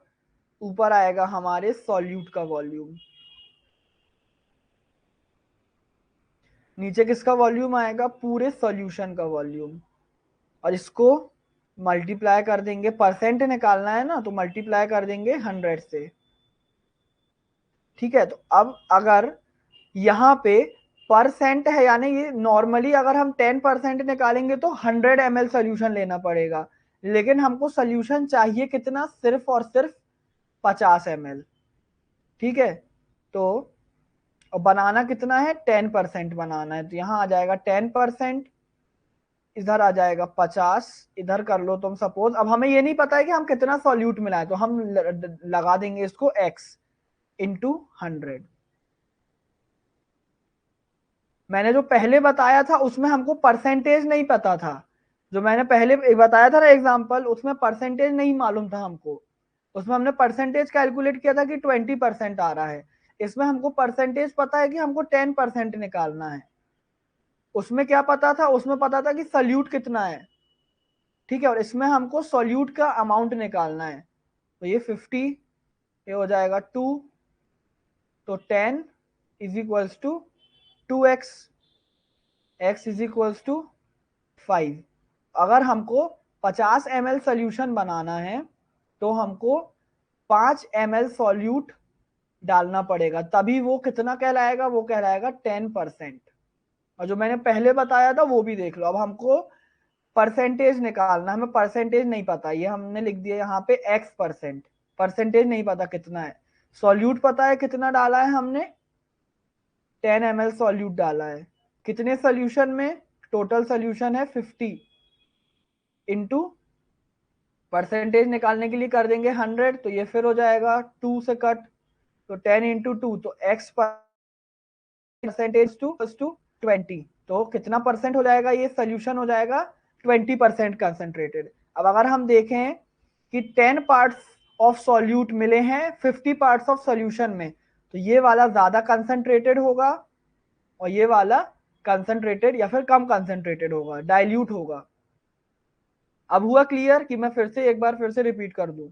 ऊपर आएगा हमारे सॉल्यूट का वॉल्यूम, नीचे किसका वॉल्यूम आएगा, पूरे सॉल्यूशन का वॉल्यूम, और इसको मल्टीप्लाई कर देंगे, परसेंट निकालना है ना, तो मल्टीप्लाई कर देंगे 100 से, ठीक है। तो अब अगर यहाँ पे परसेंट है, यानी ये नॉर्मली अगर हम 10% निकालेंगे तो 100 ml सोल्यूशन लेना पड़ेगा, लेकिन हमको सोल्यूशन चाहिए कितना, सिर्फ और सिर्फ 50 ml, ठीक है। तो बनाना कितना है, 10% बनाना है, तो यहाँ आ जाएगा 10%, इधर आ जाएगा 50, इधर कर लो तुम सपोज। अब हमें ये नहीं पता है कि हम कितना सॉल्यूट मिलाएं, तो हम लगा देंगे इसको x इंटू 100। मैंने जो पहले बताया था उसमें हमको परसेंटेज नहीं पता था, जो मैंने पहले बताया था ना एग्जांपल, उसमें परसेंटेज नहीं मालूम था हमको, उसमें हमने परसेंटेज कैलकुलेट किया था कि 20% आ रहा है। इसमें हमको परसेंटेज पता है कि हमको 10% निकालना है। उसमें क्या पता था, उसमें पता था कि सॉल्यूट कितना है, ठीक है, और इसमें हमको सॉल्यूट का अमाउंट निकालना है। तो ये 50, ये हो जाएगा 2, तो 10 is equals to 2x, x is equals to 5। अगर हमको 50 ml सोल्यूशन बनाना है तो हमको 5 ml सॉल्यूट डालना पड़ेगा, तभी वो कितना कहलाएगा, वो कहलाएगा 10%। और जो मैंने पहले बताया था वो भी देख लो। अब हमको परसेंटेज निकालना, हमें परसेंटेज नहीं पता, ये हमने लिख दिया यहाँ पे x%, परसेंटेज नहीं पता कितना है। सॉल्यूट पता है कितना डाला है हमने, 10 ml सॉल्यूट डाला है। कितने सोल्यूशन में, टोटल सोल्यूशन है 50, इंटू परसेंटेज निकालने के लिए कर देंगे 100, तो ये फिर हो जाएगा 2 से कट, तो 10 इंटू 2, तो x परसेंटेज टू 20, तो कितना परसेंट हो जाएगा, ये सोल्यूशन हो जाएगा 20% कंसंट्रेटेड। अब अगर हम देखें कि 10 पार्ट्स ऑफ सॉल्यूट मिले हैं 50 पार्ट्स ऑफ सॉल्यूशन में, तो ये वाला ज्यादा कंसंट्रेटेड होगा और ये वाला कंसंट्रेटेड या फिर कम कंसंट्रेटेड होगा, डाइल्यूट होगा। अब हुआ क्लियर कि मैं फिर से एक बार फिर से रिपीट कर दूं?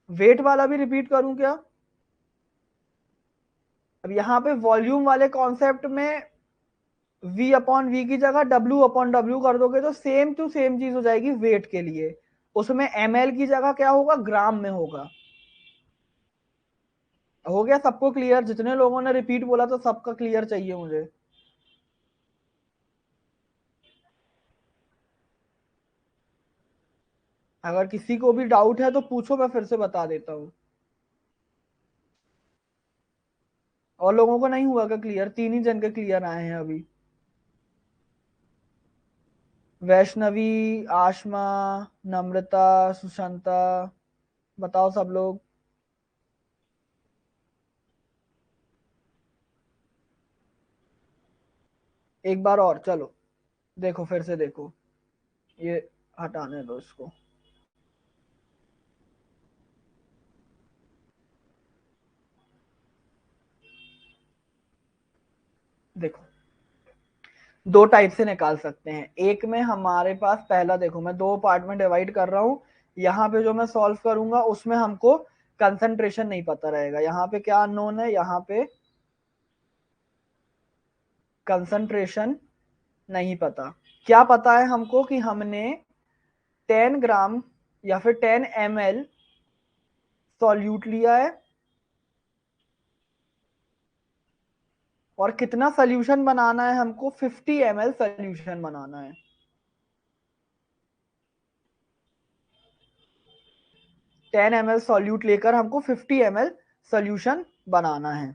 वेट वाला भी रिपीट करूं क्या? अब यहां पे वॉल्यूम वाले कॉन्सेप्ट में v अपॉन वी की जगह w अपॉन w कर दोगे तो सेम टू सेम चीज हो जाएगी वेट के लिए। उसमें ml की जगह क्या होगा, ग्राम में होगा। हो गया सबको क्लियर? जितने लोगों ने रिपीट बोला तो सबका क्लियर चाहिए मुझे। अगर किसी को भी डाउट है तो पूछो, मैं फिर से बता देता हूँ। और लोगों को नहीं हुआ क्या क्लियर? 3 ही जन के क्लियर आए हैं अभी। वैष्णवी, आशमा, नम्रता, सुशांता, बताओ सब लोग। एक बार और चलो, देखो फिर से देखो, ये हटाने दो इसको। देखो, दो टाइप से निकाल सकते हैं। एक में हमारे पास पहला, देखो मैं दो पार्ट में डिवाइड कर रहा हूं। यहाँ पे जो मैं सॉल्व करूंगा उसमें हमको कंसंट्रेशन नहीं पता रहेगा। यहाँ पे क्या अननोन है, यहाँ पे कंसंट्रेशन नहीं पता। क्या पता है हमको कि हमने 10 ग्राम या फिर 10 ml सॉल्यूट लिया है और कितना सोल्यूशन बनाना है हमको, 50 ml सोल्यूशन बनाना है। 10 ml सॉल्यूट लेकर हमको 50 ml सोल्यूशन बनाना है।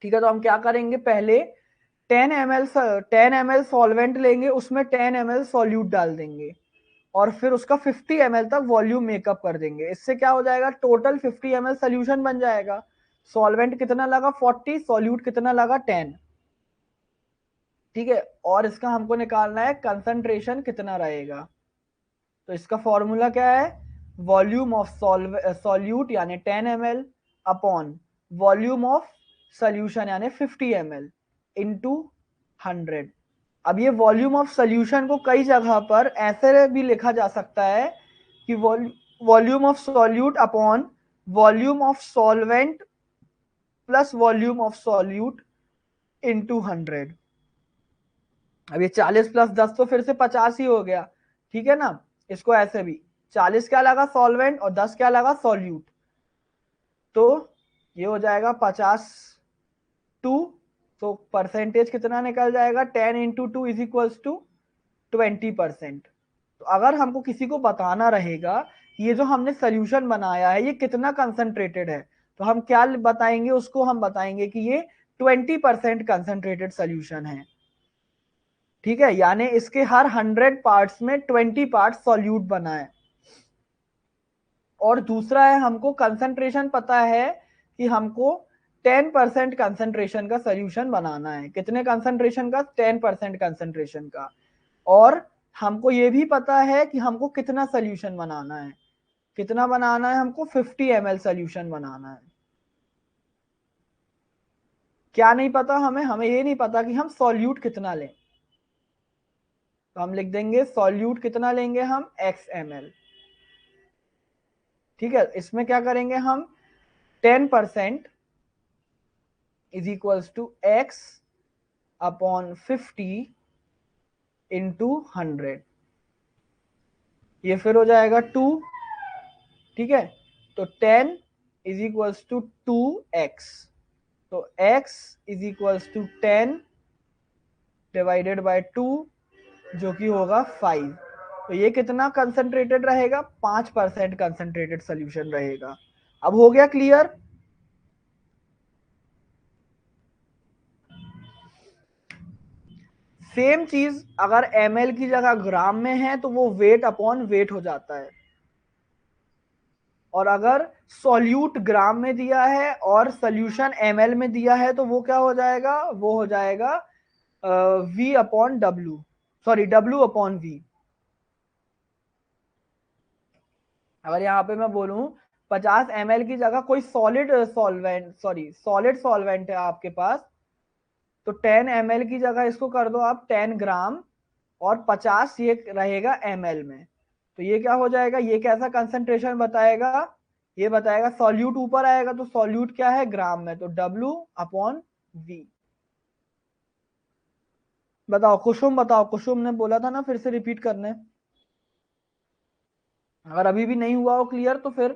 ठीक है, तो हम क्या करेंगे, पहले 10 ml सॉल्वेंट लेंगे, उसमें 10 ml सॉल्यूट डाल देंगे और फिर उसका 50 ml तक वॉल्यूम मेकअप कर देंगे। इससे क्या हो जाएगा, टोटल 50 ml सोल्यूशन बन जाएगा। सॉल्वेंट कितना लगा 40, सॉल्यूट कितना लगा 10। ठीक है, और इसका हमको निकालना है कंसंट्रेशन कितना रहेगा। तो इसका फॉर्मूला क्या है, वॉल्यूम ऑफ सॉल्यूट यानी 10 ml upon volume of solution यानी 50 ml इंटू 100। अब ये वॉल्यूम ऑफ सोल्यूशन को कई जगह पर ऐसे भी लिखा जा सकता है कि volume of solute upon volume of solvent plus volume of solute into 100। अब ये 40 प्लस 10 तो फिर से 50 ही हो गया, ठीक है ना। इसको ऐसे भी 40 क्या लगा सॉल्वेंट और 10 क्या लगा सॉल्यूट, तो ये हो जाएगा 50 टू, तो परसेंटेज कितना निकल जाएगा, 10 इंटू 2 इज इक्वल्स टू 20%। तो अगर हमको किसी को बताना रहेगा ये जो हमने सोल्यूशन बनाया है ये कितना कंसंट्रेटेड है, तो हम क्या बताएंगे उसको, हम बताएंगे कि ये 20% कंसंट्रेटेड सोल्यूशन है। ठीक है, यानी इसके हर 100 पार्ट्स में 20 पार्ट्स सॉल्यूट बना है। और दूसरा है, हमको कंसंट्रेशन पता है कि हमको 10% कंसंट्रेशन का सोल्यूशन बनाना है। कितने कंसंट्रेशन का, 10% कंसंट्रेशन का। और हमको ये भी पता है कि हमको कितना सोल्यूशन बनाना है, कितना बनाना है हमको? 50 ml सोल्यूशन बनाना है। क्या नहीं पता हमें? हमें ये नहीं पता कि हम सॉल्यूट कितना लें, तो हम लिख देंगे सॉल्यूट कितना लेंगे हम, XML। ठीक है, इसमें क्या करेंगे हम, 10% is equals to x upon 50 into 100, ये फिर हो जाएगा 2। ठीक है, तो 10 इज इक्वल्स टू 2x, तो x is equals to 10 divided by 2, जो कि होगा 5। तो ये कितना कंसंट्रेटेड रहेगा? 5% कंसंट्रेटेड सोल्यूशन रहेगा। अब हो गया क्लियर? सेम चीज अगर ml की जगह ग्राम में है तो वो वेट अपॉन वेट हो जाता है, और अगर सॉल्यूट ग्राम में दिया है और सोल्यूशन ml में दिया है तो वो क्या हो जाएगा? वो हो जाएगा v upon w, sorry w upon v। अगर यहाँ पे मैं बोलूं 50 ml की जगह कोई solid solvent, sorry solid solvent है आपके पास, तो 10 ml की जगह इसको कर दो आप 10 ग्राम, और 50 ये रहेगा ml में। तो ये क्या हो जाएगा? ये कैसा कंसंट्रेशन बताएगा? ये बताएगा सॉल्यूट ऊपर आएगा तो सॉल्यूट क्या है? ग्राम में, तो W अपॉन V। बताओ कुसुम, बताओ कुसुम ने बोला था ना फिर से रिपीट करने। अगर अभी भी नहीं हुआ हो क्लियर तो फिर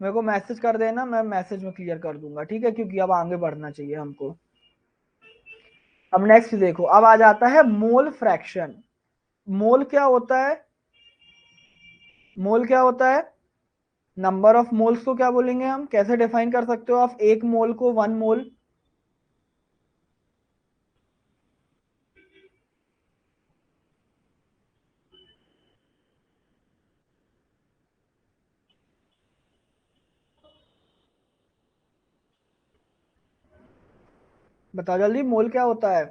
मेरे को मैसेज कर देना, मैं मैसेज में क्लियर कर दूंगा। ठीक है, क्योंकि अब आगे बढ़ना चाहिए हमको। अब नेक्स्ट देखो, अब आ जाता है मोल फ्रैक्शन। मोल क्या होता है? मोल क्या होता है? नंबर ऑफ मोल्स को क्या बोलेंगे हम? कैसे डिफाइन कर सकते हो आप एक मोल को? 1 मोल। बताओ जल्दी, मोल क्या होता है?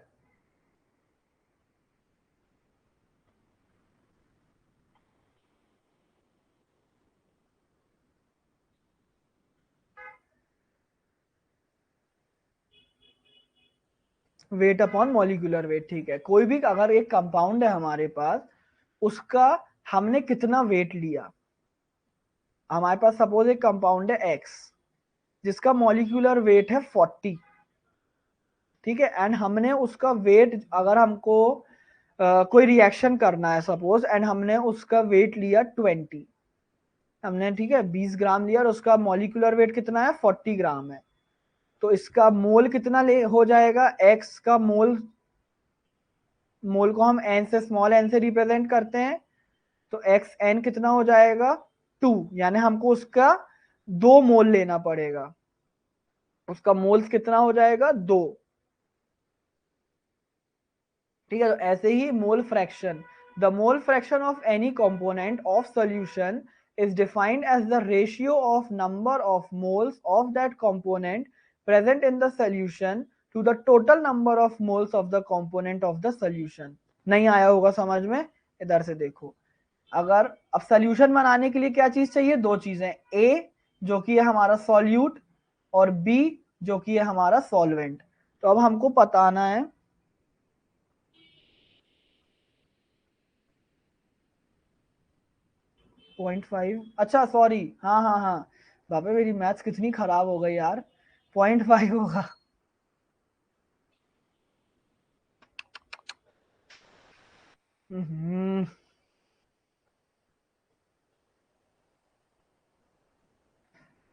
Weight upon molecular weight. ठीक है, कोई भी अगर एक कंपाउंड है हमारे पास, उसका हमने कितना वेट लिया, हमारे पास सपोज एक कंपाउंड है एक्स जिसका मॉलिक्यूलर वेट है 40। ठीक है, एंड हमने उसका वेट, अगर हमको कोई रिएक्शन करना है सपोज, एंड हमने उसका वेट लिया 20, हमने ठीक है 20 ग्राम लिया और उसका मॉलिक्यूलर वेट कितना है? 40 ग्राम है। तो इसका मोल कितना ले हो जाएगा? एक्स का मोल, मोल को हम एन से, स्मॉल एन से रिप्रेजेंट करते हैं, तो एक्स एन कितना हो जाएगा? 2। यानी हमको उसका 2 मोल लेना पड़ेगा, उसका मोल्स कितना हो जाएगा? 2। ठीक है, तो ऐसे ही mole fraction, the mole fraction of any component of solution is defined as the ratio of number of moles of that component present in the solution to the total number of moles of the component of the solution। नहीं आया होगा समझ में? इधर से देखो, अगर अब सोल्यूशन बनाने के लिए क्या चीज चाहिए? 2 चीजें, ए जो कि है हमारा सॉल्यूट, और बी जो कि है हमारा सॉल्वेंट। तो अब हमको बताना है 0.5, अच्छा सॉरी, हाँ हाँ हाँ, बाबा मेरी मैथ्स कितनी खराब हो गई यार। 0.5 होगा।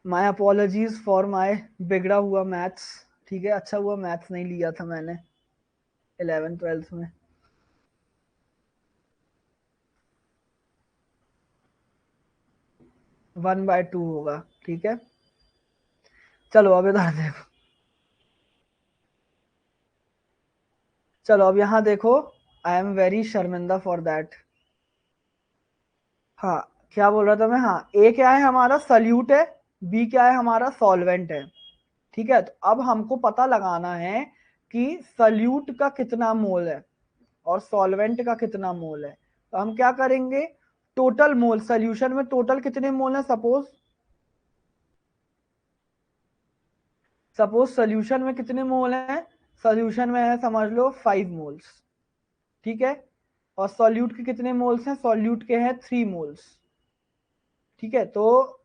माय अपोलॉजीज फॉर माय बिगड़ा हुआ मैथ्स। ठीक है, अच्छा हुआ मैथ्स नहीं लिया था मैंने 11th 12th में। 1/2 होगा। ठीक है, चलो अब इधर देखो, चलो अब यहाँ देखो, आई एम वेरी शर्मिंदा फॉर दैट। हाँ, क्या बोल रहा था मैं? हाँ, ए क्या है हमारा? सल्यूट है, बी क्या है हमारा? सॉल्वेंट है। ठीक है, तो अब हमको पता लगाना है कि सल्यूट का कितना मोल है और सॉल्वेंट का कितना मोल है। तो हम क्या करेंगे, टोटल मोल, सोल्यूशन में टोटल कितने मोल हैं? सपोज सोल्यूशन में कितने मोल हैं? सोल्यूशन में है समझ लो 5 मोल्स, ठीक है। और सॉल्यूट के कितने मोल्स हैं? सॉल्यूट के हैं 3 मोल्स, ठीक है। तो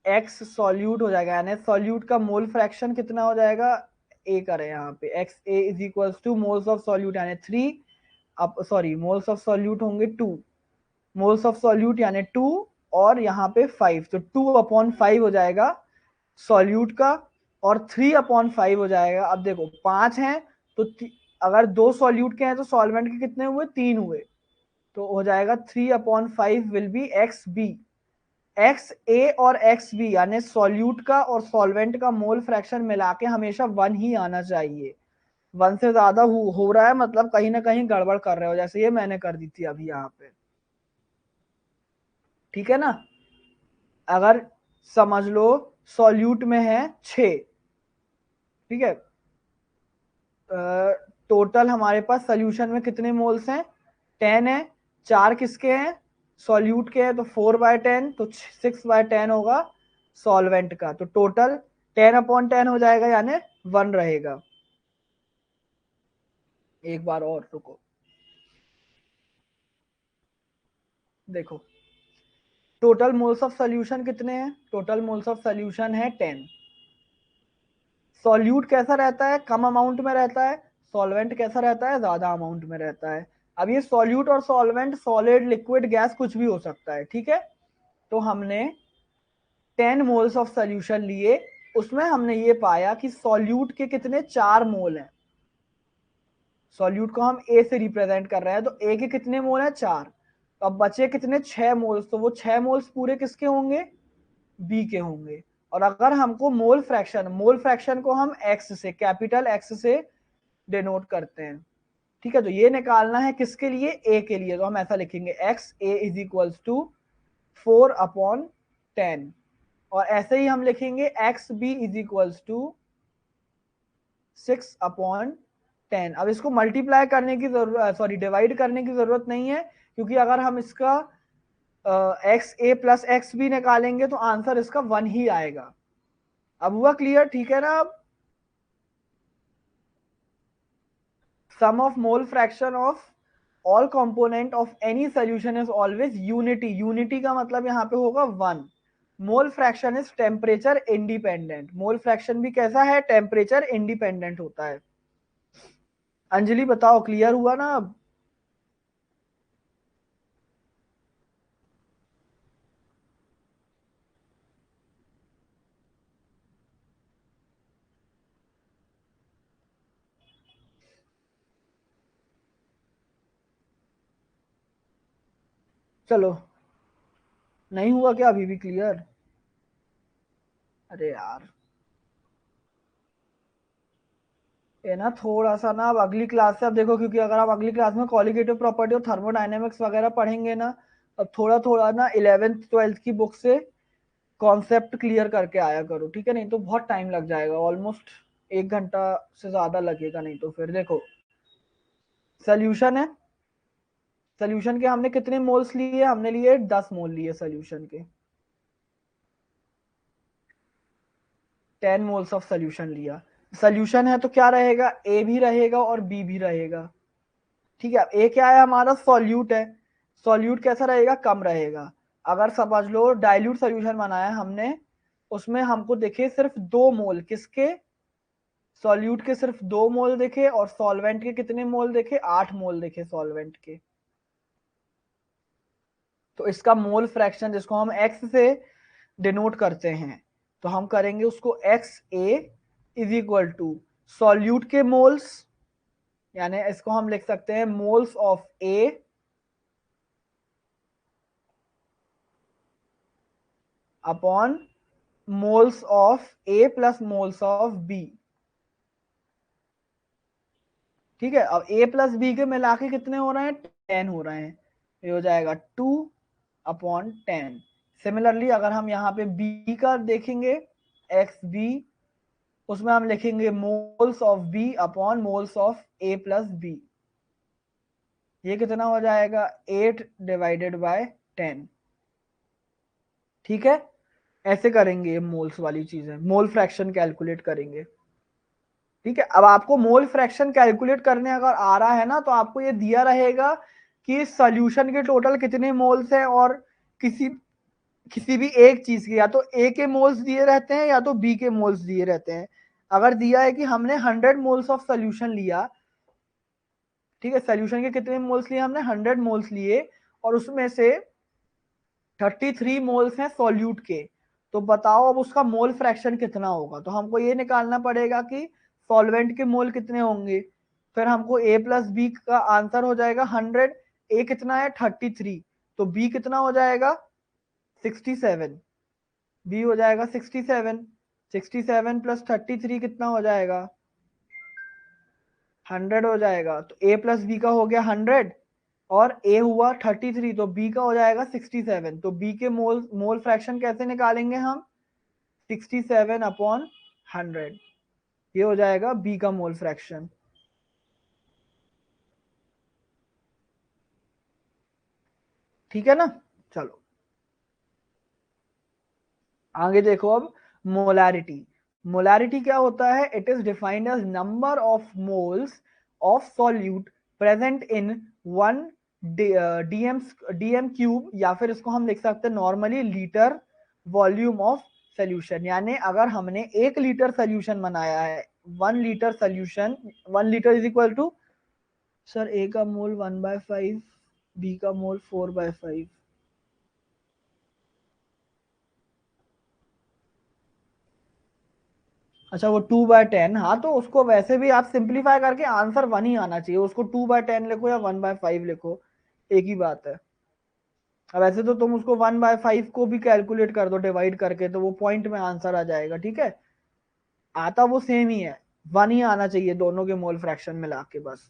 एक्स सॉल्यूट हो जाएगा, यानी सॉल्यूट का मोल फ्रैक्शन कितना हो जाएगा? ए करें यहाँ पे, x A is equals two moles of solute यानी 3, अब सॉरी मोल्स ऑफ सॉल्यूट होंगे 2, मोल्स ऑफ सॉल्यूट यानी 2, और यहाँ पे 5, तो 2/5 हो जाएगा सॉल्यूट का, और 3/5 हो जाएगा। अब देखो 5 हैं तो अगर 2 सॉल्यूट के हैं तो सॉल्वेंट के कितने हुए? 3 हुए, तो हो जाएगा 3/5 will be x b. X a और एक्स बी यानी सॉल्यूट का और सॉल्वेंट का मोल फ्रैक्शन मिला के हमेशा 1 ही आना चाहिए। 1 से ज्यादा हो रहा है मतलब कहीं ना कहीं गड़बड़ कर रहे हो, जैसे ये मैंने कर दी थी अभी यहाँ पे, ठीक है ना। अगर समझ लो सॉल्यूट में है 6, ठीक है, टोटल हमारे पास सोल्यूशन में कितने मोल्स हैं? 10 है। 4 किसके हैं? सॉल्यूट के हैं, तो 4/10, तो 6/10 होगा सॉल्वेंट का, तो टोटल 10/10 हो जाएगा यानी 1 रहेगा। एक बार और रुको, देखो टोटल मोल्स ऑफ सोल्यूशन कितने हैं? टोटल मोल्स ऑफ सोल्यूशन है 10। सॉल्यूट कैसा रहता है? कम अमाउंट में रहता है। सॉल्वेंट कैसा रहता है? ज्यादा अमाउंट में रहता है। अब ये सॉल्यूट और सॉल्वेंट सॉलिड लिक्विड गैस कुछ भी हो सकता है, ठीक है। तो हमने 10 मोल्स ऑफ सोल्यूशन लिए, उसमें हमने ये पाया कि सॉल्यूट के कितने? 4 मोल हैं। सॉल्यूट को हम ए से रिप्रेजेंट कर रहे हैं, तो ए के कितने मोल हैं? 4। तो अब बचे कितने? 6 मोल्स, तो वो 6 मोल्स पूरे किसके होंगे? बी के होंगे। और अगर हमको मोल फ्रैक्शन को हम एक्स से, कैपिटल एक्स से डिनोट करते हैं, ठीक है। तो ये निकालना है किसके लिए? ए के लिए, तो हम ऐसा लिखेंगे X A is equals to 4/10, और ऐसे ही हम लिखेंगे X B is equals to 6/10। अब इसको मल्टीप्लाई करने की जरूरत, सॉरी डिवाइड करने की जरूरत नहीं है, क्योंकि अगर हम इसका एक्स ए प्लस एक्स बी निकालेंगे तो आंसर इसका 1 ही आएगा। अब हुआ क्लियर? ठीक है ना। अब sum of mole fraction of all component of any solution is always unity। unity का मतलब यहाँ पे होगा 1। Mole fraction is temperature independent. Mole fraction भी कैसा है? टेम्परेचर इंडिपेंडेंट होता है। अंजलि बताओ क्लियर हुआ ना अब? चलो, नहीं हुआ क्या अभी भी क्लियर? अरे यार, ये ना थोड़ा सा ना अब अगली क्लास से, अब देखो क्योंकि अगर आप अगली क्लास में कॉलिगेटिव प्रॉपर्टी और थर्मोडायनेमिक्स वगैरह पढ़ेंगे ना, अब थोड़ा थोड़ा ना 11th 12th की बुक से कॉन्सेप्ट क्लियर करके आया करो, ठीक है। नहीं तो बहुत टाइम लग जाएगा, ऑलमोस्ट 1 घंटा से ज्यादा लगेगा, नहीं तो फिर देखो सोल्यूशन है। सोल्यूशन के हमने कितने मोल्स लिए? हमने लिए 10 मोल लिए सोल्यूशन के, 10 मोल्स ऑफ सोल्यूशन लिया। सोल्यूशन है तो क्या रहेगा? ए भी रहेगा और बी भी रहेगा, ठीक है। अब ए क्या है? हमारा सॉल्यूट है। सॉल्यूट कैसा रहेगा? कम रहेगा। अगर समझ लो डाइल्यूट सोल्यूशन बनाया हमने, उसमें हमको देखे सिर्फ 2 मोल, किसके? सॉल्यूट के सिर्फ 2 मोल देखे, और सॉल्वेंट के कितने मोल देखे? 8 मोल देखे सॉल्वेंट के। तो इसका मोल फ्रैक्शन जिसको हम एक्स से डिनोट करते हैं, तो हम करेंगे उसको X A is equal to solute के मोल्स, यानी इसको हम लिख सकते हैं moles of A upon moles of A plus moles of B, ठीक है। अब ए प्लस बी के मिला के कितने हो रहे हैं? 10 हो रहे हैं, ये हो जाएगा 2/10। सिमिलरली अगर हम यहाँ पे बी का देखेंगे, एक्स बी, उसमें हम लिखेंगे moles of B upon moles of A plus B. ये कितना हो जाएगा? 8/10। ठीक है, ऐसे करेंगे ये मोल्स वाली चीजें, मोल फ्रैक्शन कैलकुलेट करेंगे। ठीक है, अब आपको मोल फ्रैक्शन कैलकुलेट करने अगर आ रहा है ना, तो आपको ये दिया रहेगा कि सॉल्यूशन के टोटल कितने मोल्स हैं, और किसी किसी भी एक चीज के या तो ए के मोल्स दिए रहते हैं या तो बी के मोल्स दिए रहते हैं। अगर दिया है कि हमने 100 मोल्स ऑफ सोल्यूशन लिया, ठीक है, सोल्यूशन के कितने मोल्स लिए हमने, 100 मोल्स लिए, और उसमें से 33 मोल्स हैं सॉल्यूट के, तो बताओ अब उसका मोल फ्रैक्शन कितना होगा। तो हमको ये निकालना पड़ेगा कि सॉल्वेंट के मोल कितने होंगे। फिर हमको ए प्लस बी का आंसर हो जाएगा 100, ए कितना है 33, तो बी कितना हो जाएगा 67, बी हो जाएगा 67, 67 प्लस 33 कितना हो जाएगा 100 हो जाएगा। तो ए प्लस बी का हो गया 100, और ए हुआ 33, तो बी का हो जाएगा 67। तो बी के मोल मोल फ्रैक्शन कैसे निकालेंगे हम, 67 अपॉन 100, ये हो जाएगा बी का मोल फ्रैक्शन। ठीक है ना, चलो आगे देखो अब। मोलैरिटी, मोलैरिटी क्या होता है, it is defined as number of moles of solute present in one dm dm cube, या फिर इसको हम लिख सकते हैं normally litre volume of solution. यानी अगर हमने 1 लीटर सोल्यूशन बनाया है, 1 litre solution, 1 litre is equal to, sir a का मोल 1/5, बी का मोल 4/5, अच्छा वो 2/10, हाँ तो उसको वैसे भी आप सिंप्लीफाई करके आंसर 1 ही आना चाहिए, उसको 2/10 लिखो या 1/5 लिखो, एक ही बात है। अब वैसे तो तुम उसको 1/5 को भी कैलकुलेट कर दो डिवाइड करके, तो वो पॉइंट में आंसर आ जाएगा। ठीक है, आता वो सेम ही है, 1 ही आना चाहिए दोनों के मोल फ्रैक्शन मिला के बस।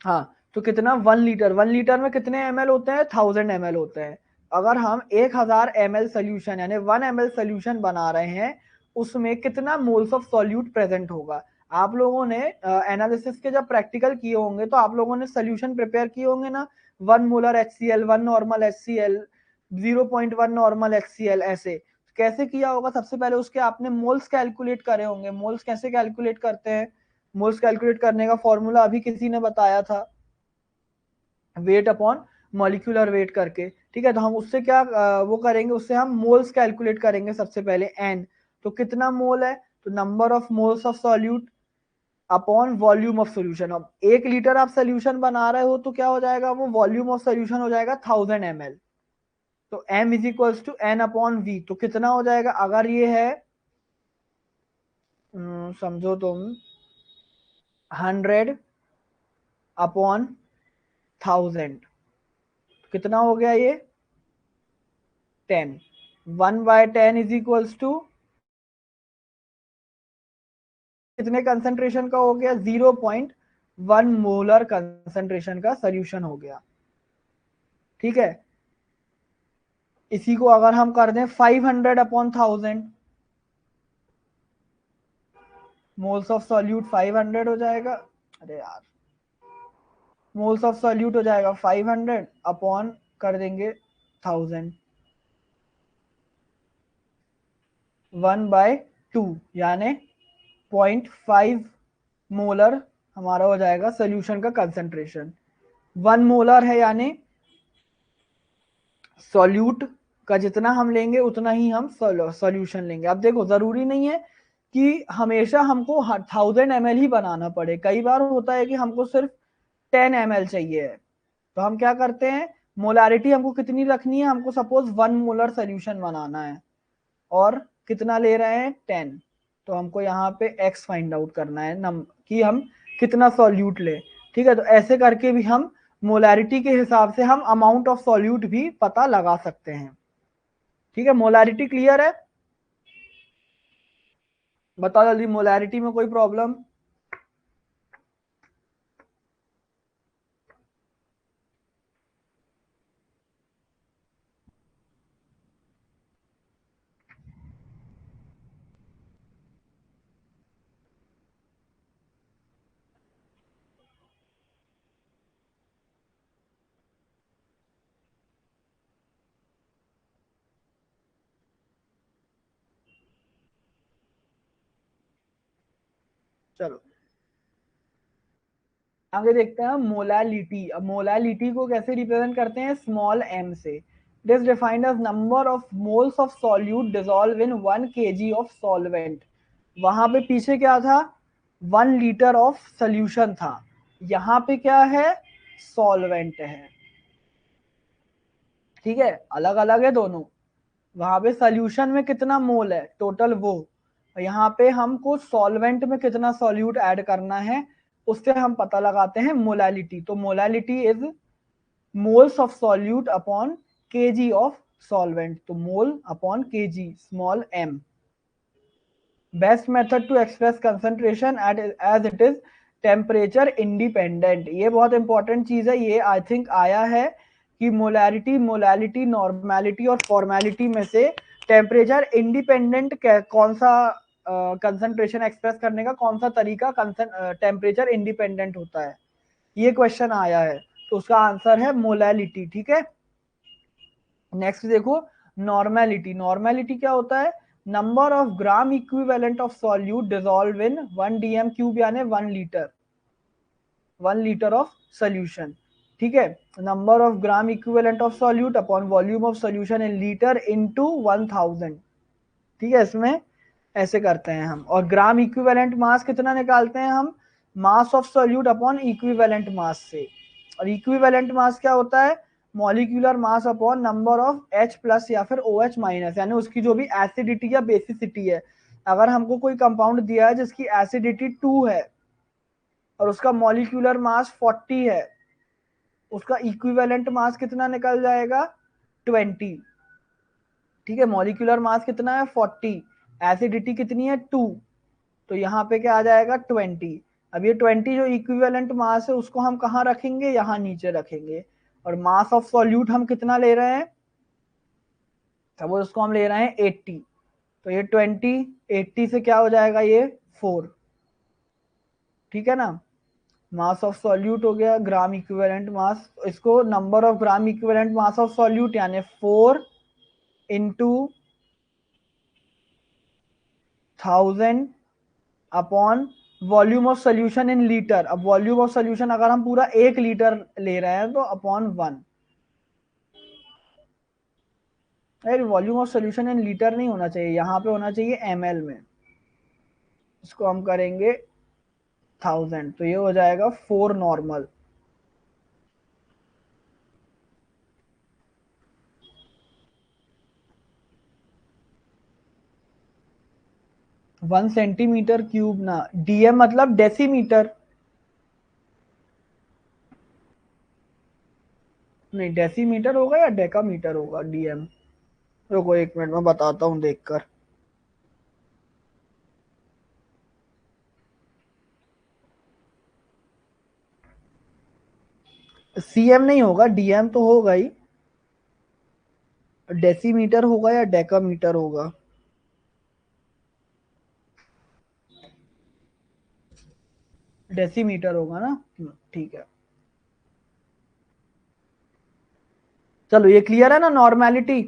हाँ, तो कितना 1 लीटर, 1 लीटर में कितने एम एल होते हैं, 1000 ml होते हैं। अगर हम 1000 ml सोल्यूशन यानी 1 ml सोल्यूशन बना रहे हैं, उसमें कितना मोल्स ऑफ सॉल्यूट प्रेजेंट होगा। आप लोगों ने एनालिसिस के जब प्रैक्टिकल किए होंगे तो आप लोगों ने सोल्यूशन प्रिपेयर किए होंगे ना, 1 molar HCl, 1 normal HCl, 0.1 normal HCl, ऐसे कैसे किया होगा। सबसे पहले उसके आपने मोल्स कैलकुलेट करे होंगे। मोल्स कैसे कैलकुलेट करते हैं, मोल्स कैलकुलेट करने का फॉर्मूला अभी किसी ने बताया था, वेट अपॉन मॉलिक्यूलर वेट करके। ठीक है, तो हम उससे क्या वो करेंगे, उससे हम मोल्स कैलकुलेट करेंगे सबसे पहले, एन, तो कितना मोल है, तो number of moles of solute upon volume of solution. अब 1 लीटर आप सोल्यूशन बना रहे हो तो क्या हो जाएगा, वो वॉल्यूम ऑफ सोल्यूशन हो जाएगा 1000 ml, तो m is equals to N upon V. तो कितना हो जाएगा, अगर ये है समझो तुम 100 अपॉन 1000, कितना हो गया ये 10, 1/10 इज इक्वल्स टू कितने कंसंट्रेशन का हो गया, 0.1 मोलर कंसंट्रेशन का सोल्यूशन हो गया। ठीक है, इसी को अगर हम कर दें 500 अपॉन 1000, मोल्स ऑफ सॉल्यूट 500 हो जाएगा, अरे यार, मोल्स ऑफ सॉल्यूट हो जाएगा 500 अपॉन कर देंगे 1000, 1/2, यानी 0.5 मोलर हमारा हो जाएगा सोल्यूशन का कंसंट्रेशन। 1 मोलर है यानी सॉल्यूट का जितना हम लेंगे उतना ही हम सॉल्यूशन लेंगे। अब देखो जरूरी नहीं है कि हमेशा हमको 1000 ml ही बनाना पड़े, कई बार होता है कि हमको सिर्फ 10 ml चाहिए है, तो हम क्या करते हैं, मोलारिटी हमको कितनी रखनी है, हमको सपोज 1 मोलर सोल्यूशन बनाना है और कितना ले रहे हैं 10, तो हमको यहाँ पे x फाइंड आउट करना है कि हम कितना सॉल्यूट ले। ठीक है, तो ऐसे करके भी हम मोलारिटी के हिसाब से हम अमाउंट ऑफ सॉल्यूट भी पता लगा सकते हैं। ठीक है, मोलारिटी क्लियर है, बताओ जल्दी, मोलारिटी में कोई प्रॉब्लम। चलो आगे देखते हैं मोलालिटी। अब मोलालिटी को कैसे रिप्रेजेंट करते हैं, स्मॉल m से। It is defined as number of moles of solute dissolve in 1 kg of solvent. वहां पे पीछे क्या था, 1 लीटर ऑफ सोल्यूशन था, यहाँ पे क्या है, सॉल्वेंट है। ठीक है, अलग अलग है दोनों। वहां पे सोल्यूशन में कितना मोल है टोटल वो, यहाँ पे हमको सॉल्वेंट में कितना सॉल्यूट ऐड करना है, उससे हम पता लगाते हैं मोलालिटी। तो molality is moles of solute upon kg of solvent, तो mole upon kg, small m। Best method to express concentration as it is temperature independent. ये बहुत इंपॉर्टेंट चीज है, ये आई थिंक आया है कि मोलैरिटी, मोलालिटी, नॉर्मेलिटी और फॉर्मेलिटी में से टेम्परेचर इंडिपेंडेंट कौन सा कंसंट्रेशन एक्सप्रेस करने का कौन सा तरीका टेम्परेचर इंडिपेंडेंट होता है, ये क्वेश्चन आया है। तो उसका आंसर है मोलालिटी। ठीक है, नेक्स्ट देखो नॉर्मेलिटी। नॉर्मेलिटी क्या होता है, number of gram equivalent of solute dissolve in 1 dm cube यानी 1 लीटर, 1 लीटर ऑफ सोल्यूशन। ठीक है, number of gram equivalent of solute upon volume of solution in litre into 1000। ठीक है, इसमें ऐसे करते हैं हम। और ग्राम इक्विवेलेंट मास कितना निकालते हैं हम, mass of solute upon equivalent mass से। और इक्विवेलेंट मास क्या होता है, molecular mass upon number of H plus या फिर OH माइनस, यानी उसकी जो भी एसिडिटी या बेसिसिटी है। अगर हमको कोई कंपाउंड दिया है जिसकी एसिडिटी 2 है और उसका मॉलिक्यूलर मास 40 है, उसका इक्विवेलेंट मास कितना निकल जाएगा, 20। ठीक है, मॉलिक्यूलर मास कितना है 40, एसिडिटी कितनी है 2, तो यहाँ पे क्या आ जाएगा 20। अब ये 20 जो इक्विवेलेंट मास है उसको हम कहाँ रखेंगे, यहाँ नीचे रखेंगे। और मास ऑफ सॉल्यूट हम कितना ले रहे हैं, तब उसको हम ले रहे हैं 80, तो ये 20 80 से क्या हो जाएगा, ये 4। ठीक है ना, मास ऑफ सॉल्यूट हो गया, ग्राम इक्विवेलेंट मास, इसको number of gram equivalent mass of solute यानी 4 into 1000 upon volume of solution in litre. अब वॉल्यूम ऑफ सोल्यूशन अगर हम पूरा 1 लीटर ले रहे हैं तो अपॉन 1। अरे volume of solution in litre नहीं होना चाहिए, यहाँ पे होना चाहिए ml में। इसको हम करेंगे 1000, तो ये हो जाएगा 4 नॉर्मल। वन सेंटीमीटर क्यूब ना, डीएम मतलब डेसीमीटर, नहीं डेसीमीटर होगा या डेकामीटर होगा डीएम। रुको 1 मिनट में बताता हूँ देखकर। सीएम नहीं होगा, डीएम तो होगा ही। डेसीमीटर होगा या डेकामीटर होगा, डेसीमीटर होगा ना। ठीक है, चलो ये क्लियर है ना नॉर्मेलिटी।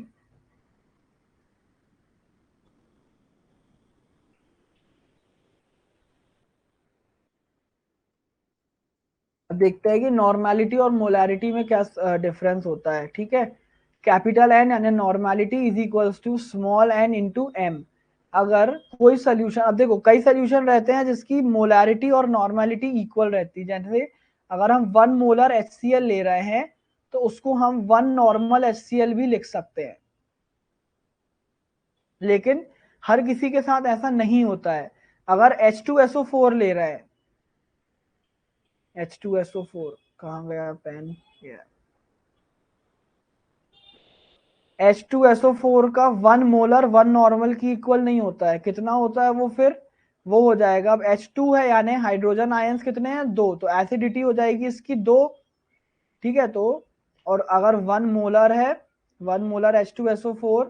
अब देखते हैं कि नॉर्मेलिटी और मोलैरिटी में क्या डिफरेंस होता है। ठीक है, कैपिटल एन यानी normality is equals to small N into M. अगर कोई सोल्यूशन, अब देखो कई सोल्यूशन रहते हैं जिसकी मोलैरिटी और नॉर्मेलिटी इक्वल रहती है, जैसे अगर हम 1 मोलर HCl ले रहे हैं तो उसको हम 1 नॉर्मल HCl भी लिख सकते हैं। लेकिन हर किसी के साथ ऐसा नहीं होता है। अगर H2SO4 ले रहे हैं, H2SO4 कहाँ गया पेन, H2SO4 का 1 मोलर 1 नॉर्मल की इक्वल नहीं होता है, कितना होता है वो, फिर वो हो जाएगा, अब H2 है यानी हाइड्रोजन आयंस कितने हैं 2, तो एसिडिटी हो जाएगी इसकी 2। ठीक है, तो और अगर 1 मोलर है, 1 मोलर H2SO4,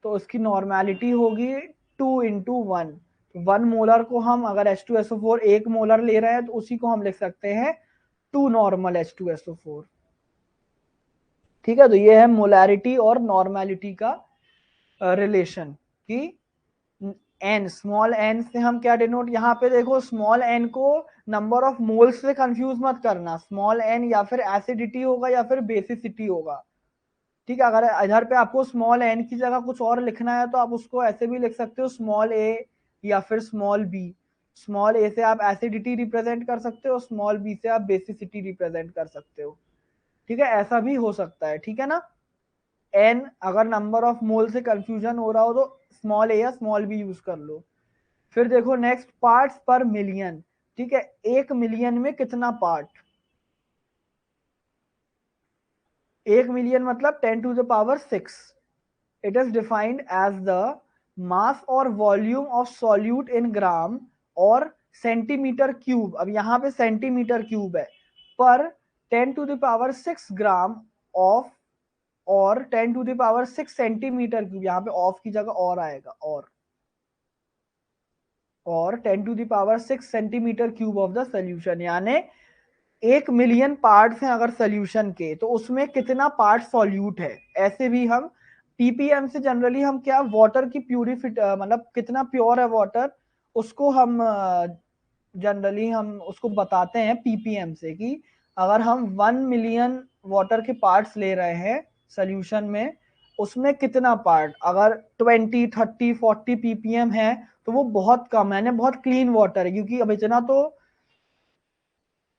तो उसकी नॉर्मेलिटी होगी 2 इंटू 1। 1 मोलर को हम अगर H2SO4 1 मोलर ले रहे हैं तो उसी को हम लिख सकते हैं 2 नॉर्मल H2SO4। ठीक है, तो ये है मोलैरिटी और नॉर्मेलिटी का रिलेशन, कि एन, स्मॉल एन से हम क्या डिनोट, यहाँ पे देखो स्मॉल एन को नंबर ऑफ मोल्स से कंफ्यूज मत करना, स्मॉल एन या फिर एसिडिटी होगा या फिर बेसिसिटी होगा, ठीक है। अगर इधर पे आपको स्मॉल एन की जगह कुछ और लिखना है तो आप उसको ऐसे भी लिख सकते हो, स्मॉल ए या फिर स्मॉल बी। स्मॉल ए से आप एसिडिटी रिप्रेजेंट कर सकते हो, स्मॉल बी से आप बेसिसिटी रिप्रेजेंट कर सकते हो, ठीक है, ऐसा भी हो सकता है, ठीक है ना। एन अगर नंबर ऑफ मोल से कंफ्यूजन हो रहा हो तो स्मॉल ए या स्मॉल बी यूज कर लो। फिर देखो नेक्स्ट, पार्ट्स पर मिलियन, ठीक है, 1 मिलियन में कितना पार्ट, 1 मिलियन मतलब 10⁶। It is defined as the mass और volume of solute in gram और सेंटीमीटर क्यूब, अब यहाँ पे सेंटीमीटर क्यूब है, पर 10⁶ ग्राम ऑफ और 10⁶ सेंटीमीटर क्यूब, यहाँ पे ऑफ की जगह और आएगा, और 10⁶ centimetre cube of the solution, यानी 1 मिलियन पार्ट्स हैं अगर सोल्यूशन के, तो उसमें कितना पार्ट सॉल्यूट है। ऐसे भी हम पीपीएम से जनरली हम क्या, वाटर की प्यूरिफिट मतलब कितना प्योर है वाटर, उसको हम जनरली हम उसको बताते हैं पीपीएम से, कि अगर हम 1 मिलियन वाटर के पार्ट्स ले रहे हैं सोल्यूशन में, उसमें कितना पार्ट, अगर 20 30 40 पीपीएम है तो वो बहुत कम है, यानी बहुत क्लीन वाटर है, क्योंकि अब इतना तो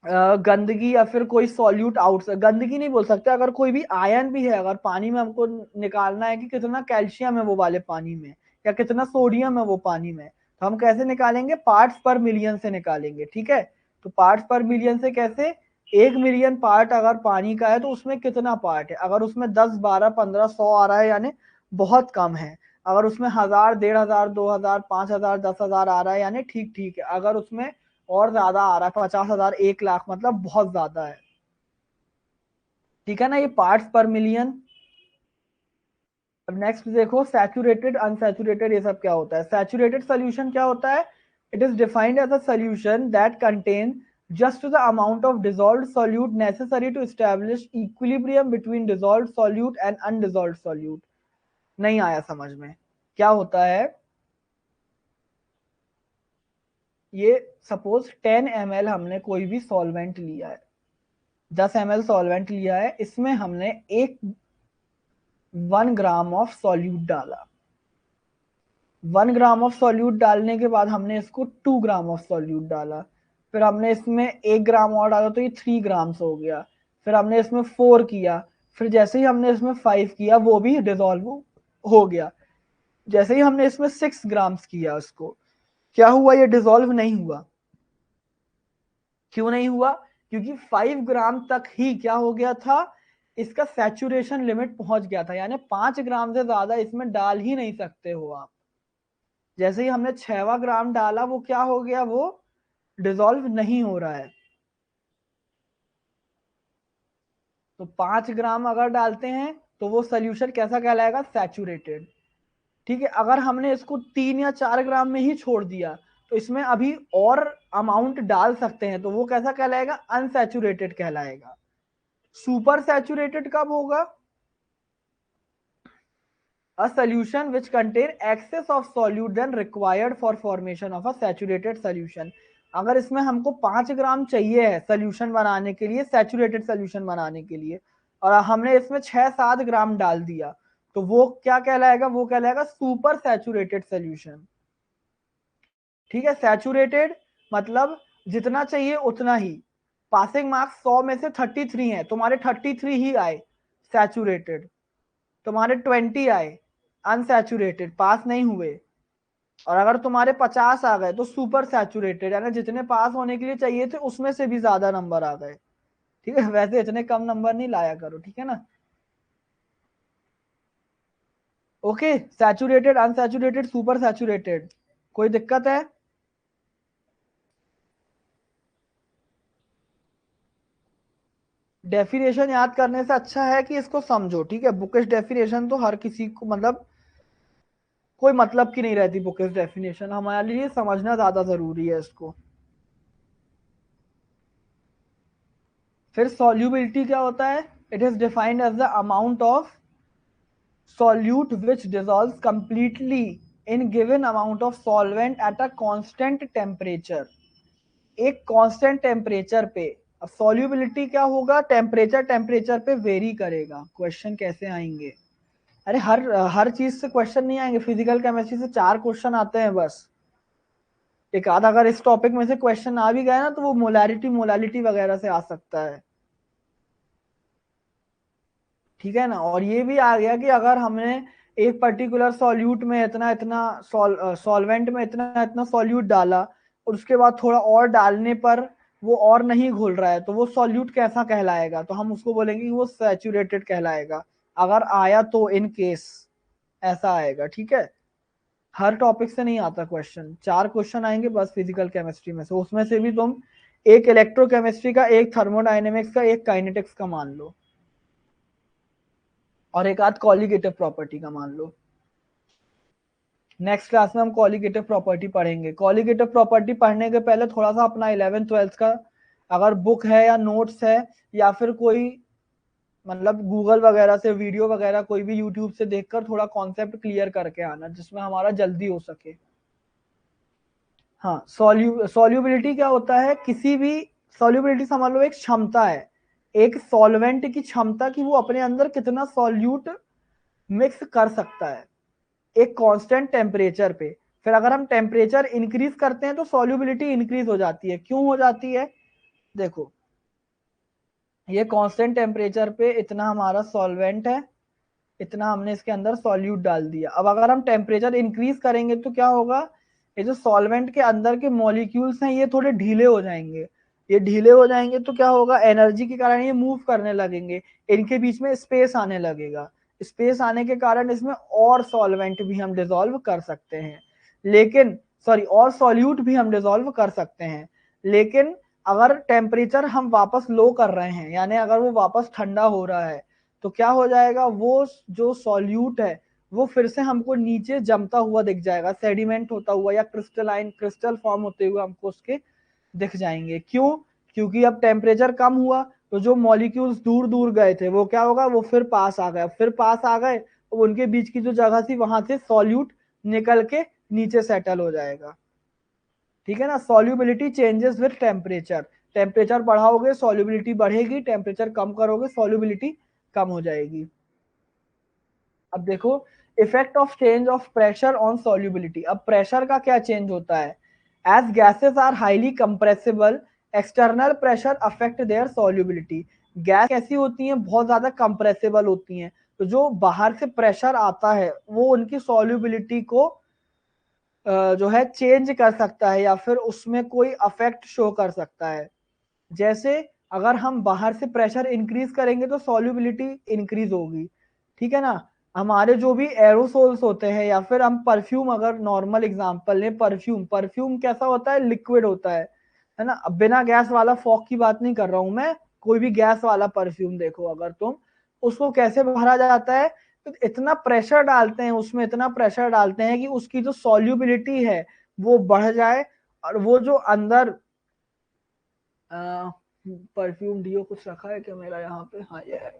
गंदगी या फिर कोई सॉल्यूट आउट, गंदगी नहीं बोल सकते, अगर कोई भी आयन भी है, अगर पानी में हमको निकालना है कि कितना कैल्शियम है वो वाले पानी में या कितना सोडियम है वो पानी में, तो हम कैसे निकालेंगे, पार्ट्स पर मिलियन से निकालेंगे, ठीक है। तो पार्ट्स पर मिलियन से कैसे, 1 मिलियन पार्ट अगर पानी का है तो उसमें कितना पार्ट है, अगर उसमें 10 12 15 100 आ रहा है यानी बहुत कम है, अगर उसमें 1000 1500 2000 5000 10,000 आ रहा है यानी ठीक ठीक है, अगर उसमें और ज्यादा आ रहा है 50,000 1 लाख मतलब बहुत ज्यादा है, ठीक है ना, ये पार्ट्स पर मिलियन। अब नेक्स्ट देखो सैचुरेटेड अनसैचुरेटेड, ये सब क्या होता है। सैचुरेटेड सोल्यूशन क्या होता है, it is defined as a solution that contain just the amount of dissolved solute necessary to establish equilibrium between dissolved solute and undissolved solute। नहीं आया समझ में, क्या होता है, ये सपोज 10 ml हमने कोई भी सॉल्वेंट लिया है, 10 ml सॉल्वेंट लिया है, इसमें हमने 1 ग्राम ऑफ सॉल्यूट डाला, 1 ग्राम ऑफ सॉल्यूट डालने के बाद हमने इसको 2 ग्राम ऑफ सॉल्यूट डाला, फिर हमने इसमें 1 ग्राम और डाला तो ये 3 ग्राम्स हो गया, फिर हमने इसमें 4 किया, फिर जैसे ही हमने इसमें 5 किया वो भी डिजोल्व हो गया, जैसे ही हमने इसमें 6 ग्राम्स किया उसको, क्या हुआ, ये डिजोल्व नहीं हुआ। क्यों नहीं हुआ, क्योंकि 5 ग्राम तक ही क्या हो गया था, इसका सैचुरेशन लिमिट पहुंच गया था, यानी 5 ग्राम से ज्यादा इसमें डाल ही नहीं सकते हो आप। जैसे ही हमने 6वां ग्राम डाला वो क्या हो गया, वो डिजोल्व नहीं हो रहा है। तो 5 ग्राम अगर डालते हैं तो वो सोल्यूशन कैसा कहलाएगा, सैचुरेटेड, ठीक है। अगर हमने इसको 3 या 4 ग्राम में ही छोड़ दिया तो इसमें अभी और अमाउंट डाल सकते हैं, तो वो कैसा कहलाएगा, अनसैचुरेटेड कहलाएगा। सुपर सैचुरेटेड कब होगा, a solution which contain excess of solute than required for formation of a saturated solution। अगर इसमें हमको 5 ग्राम चाहिए है सोल्यूशन बनाने के लिए, सैचुरेटेड सोल्यूशन बनाने के लिए, और हमने इसमें 6 7 ग्राम डाल दिया, तो वो क्या कहलाएगा, वो कहलाएगा सुपर सैचुरेटेड सोल्यूशन, ठीक है। सैचुरेटेड मतलब जितना चाहिए उतना ही, पासिंग मार्क्स 100 में से 33 है, तुम्हारे 33 ही आए सैचुरेटेड, तुम्हारे 20 आए अनसैचुरेटेड, पास नहीं हुए, और अगर तुम्हारे 50 आ गए तो सुपर सैचुरेटेड, यानी जितने पास होने के लिए चाहिए थे उसमें से भी ज्यादा नंबर आ गए, ठीक है। वैसे इतने कम नंबर नहीं लाया करो, ठीक है ना। Okay, saturated unsaturated super saturated, कोई दिक्कत है। डेफिनेशन याद करने से अच्छा है कि इसको समझो, ठीक है। बुकिश डेफिनेशन तो हर किसी को मतलब कोई मतलब की नहीं रहती, बुकिश डेफिनेशन हमारे लिए समझना ज्यादा जरूरी है इसको। फिर सॉल्युबिलिटी क्या होता है, it is defined as the amount of solute which dissolves completely in given amount of solvent at a constant temperature, एक कांस्टेंट टेम्परेचर पे। अब सॉल्युबिलिटी क्या होगा, टेम्परेचर पे वेरी करेगा। क्वेश्चन कैसे आएंगे, अरे हर चीज से क्वेश्चन नहीं आएंगे, फिजिकल केमिस्ट्री से 4 क्वेश्चन आते हैं बस। एक आधा अगर इस टॉपिक में से क्वेश्चन आ भी गया ना तो वो मोलालिटी वगैरह से आ सकता है, ठीक है ना। और ये भी आ गया कि अगर हमने एक पर्टिकुलर सॉल्यूट में इतना इतना सॉल्वेंट में इतना इतना सॉल्यूट डाला और उसके बाद थोड़ा और डालने पर वो और नहीं घुल रहा है, तो वो सॉल्यूट कैसा कहलाएगा, तो हम उसको बोलेंगे कि वो सैचुरेटेड कहलाएगा। अगर आया तो इन केस ऐसा आएगा, ठीक है। हर टॉपिक से नहीं आता क्वेश्चन, 4 क्वेश्चन आएंगे बस फिजिकल केमिस्ट्री में से, उसमें से भी तुम एक इलेक्ट्रोकेमिस्ट्री का, एक थर्मोडायनेमिक्स का, एक काइनेटिक्स का मान लो, और एक आध कॉलिगेटिव प्रॉपर्टी का मान लो। नेक्स्ट क्लास में हम कॉलिगेटिव प्रॉपर्टी पढ़ेंगे। कॉलिगेटिव प्रॉपर्टी पढ़ने के पहले थोड़ा सा अपना 11th-12th का अगर बुक है या नोट्स है या फिर कोई मतलब गूगल वगैरह से वीडियो वगैरह कोई भी यूट्यूब से देखकर थोड़ा कॉन्सेप्ट क्लियर करके आना, जिसमें हमारा जल्दी हो सके। हाँ, सॉल्युबिलिटी क्या होता है, किसी भी सॉल्युबिलिटी समझ लो एक क्षमता है, एक सॉल्वेंट की क्षमता कि वो अपने अंदर कितना सॉल्यूट मिक्स कर सकता है एक कांस्टेंट टेम्परेचर पे। फिर अगर हम टेम्परेचर इंक्रीज करते हैं तो सॉल्युबिलिटी इंक्रीज हो जाती है। क्यों हो जाती है, देखो ये कांस्टेंट टेम्परेचर पे इतना हमारा सॉल्वेंट है, इतना हमने इसके अंदर सॉल्यूट डाल दिया। अब अगर हम टेम्परेचर इंक्रीज करेंगे तो क्या होगा, ये जो सॉल्वेंट के अंदर के मॉलिक्यूल्स हैं ये थोड़े ढीले हो जाएंगे। ये ढीले हो जाएंगे तो क्या होगा, एनर्जी के कारण ये मूव करने लगेंगे, इनके बीच में स्पेस आने लगेगा। स्पेस आने के कारण इसमें और सॉल्वेंट भी हम डिसॉल्व कर सकते हैं, लेकिन सॉरी और सॉल्यूट भी हम डिसॉल्व कर सकते हैं। लेकिन अगर टेम्परेचर हम वापस लो कर रहे हैं, यानी अगर वो वापस ठंडा हो रहा है, तो क्या हो जाएगा, वो जो सॉल्यूट है वो फिर से हमको नीचे जमता हुआ दिख जाएगा, सेडिमेंट होता हुआ या क्रिस्टल फॉर्म होते हुए हमको उसके दिख जाएंगे। क्यों, क्योंकि अब टेम्परेचर कम हुआ तो जो मॉलिक्यूल्स दूर दूर गए थे वो क्या होगा, वो फिर पास आ गए, फिर पास आ गए तो उनके बीच की जो जगह थी वहां से सॉल्यूट निकल के नीचे सेटल हो जाएगा, ठीक है ना। Solubility changes with temperature, temperature बढ़ाओगे सॉल्युबिलिटी बढ़ेगी, टेम्परेचर कम करोगे सॉल्युबिलिटी कम हो जाएगी। अब देखो effect of change of pressure on solubility. अब प्रेशर का क्या चेंज होता है, as gases are highly compressible external pressure affect their solubility. Gas कैसी होती हैं, बहुत ज्यादा कंप्रेसिबल होती हैं, तो जो बाहर से प्रेशर आता है वो उनकी सॉल्युबिलिटी को जो है चेंज कर सकता है या फिर उसमें कोई अफेक्ट शो कर सकता है। जैसे अगर हम बाहर से प्रेशर इंक्रीज करेंगे तो सॉल्युबिलिटी इंक्रीज होगी, ठीक है ना। हमारे जो भी एरोसोल्स होते हैं या फिर हम परफ्यूम, अगर नॉर्मल एग्जांपल लें, परफ्यूम परफ्यूम कैसा होता है, लिक्विड होता है ना। अब बिना गैस वाला फॉग की बात नहीं कर रहा हूं मैं, कोई भी गैस वाला परफ्यूम देखो, अगर तुम उसको कैसे भरा जाता है, तो इतना प्रेशर डालते हैं उसमें, इतना प्रेशर डालते हैं कि उसकी जो सॉल्युबिलिटी है वो बढ़ जाए, और वो जो अंदर परफ्यूम डियो कुछ रखा है क्या मेरा यहाँ पे, हाँ ये है।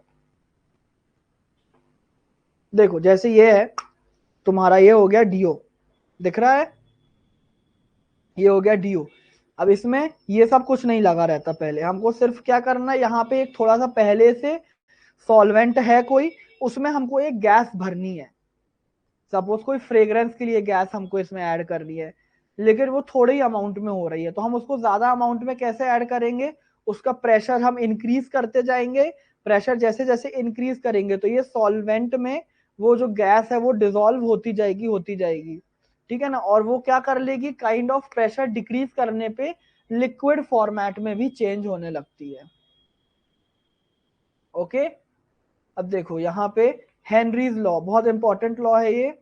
देखो जैसे ये है तुम्हारा, ये हो गया डियो, दिख रहा है, ये हो गया डियो। अब इसमें ये सब कुछ नहीं लगा रहता, पहले हमको सिर्फ क्या करना है, यहाँ पे एक थोड़ा सा पहले से सॉल्वेंट है कोई, उसमें हमको एक गैस भरनी है। सपोज कोई फ्रेग्रेंस के लिए गैस हमको इसमें ऐड करनी है, लेकिन वो थोड़े ही अमाउंट में हो रही है, तो हम उसको ज्यादा अमाउंट में कैसे ऐड करेंगे, उसका प्रेशर हम इंक्रीज करते जाएंगे। प्रेशर जैसे जैसे इंक्रीज करेंगे तो ये सॉल्वेंट में वो जो गैस है वो डिसॉल्व होती जाएगी, ठीक है ना। और वो क्या कर लेगी, काइंड ऑफ प्रेशर डिक्रीज करने पे लिक्विड फॉर्मेट में भी चेंज होने लगती है। ओके, अब देखो यहाँ पे हेनरीज लॉ, बहुत इंपॉर्टेंट लॉ है ये।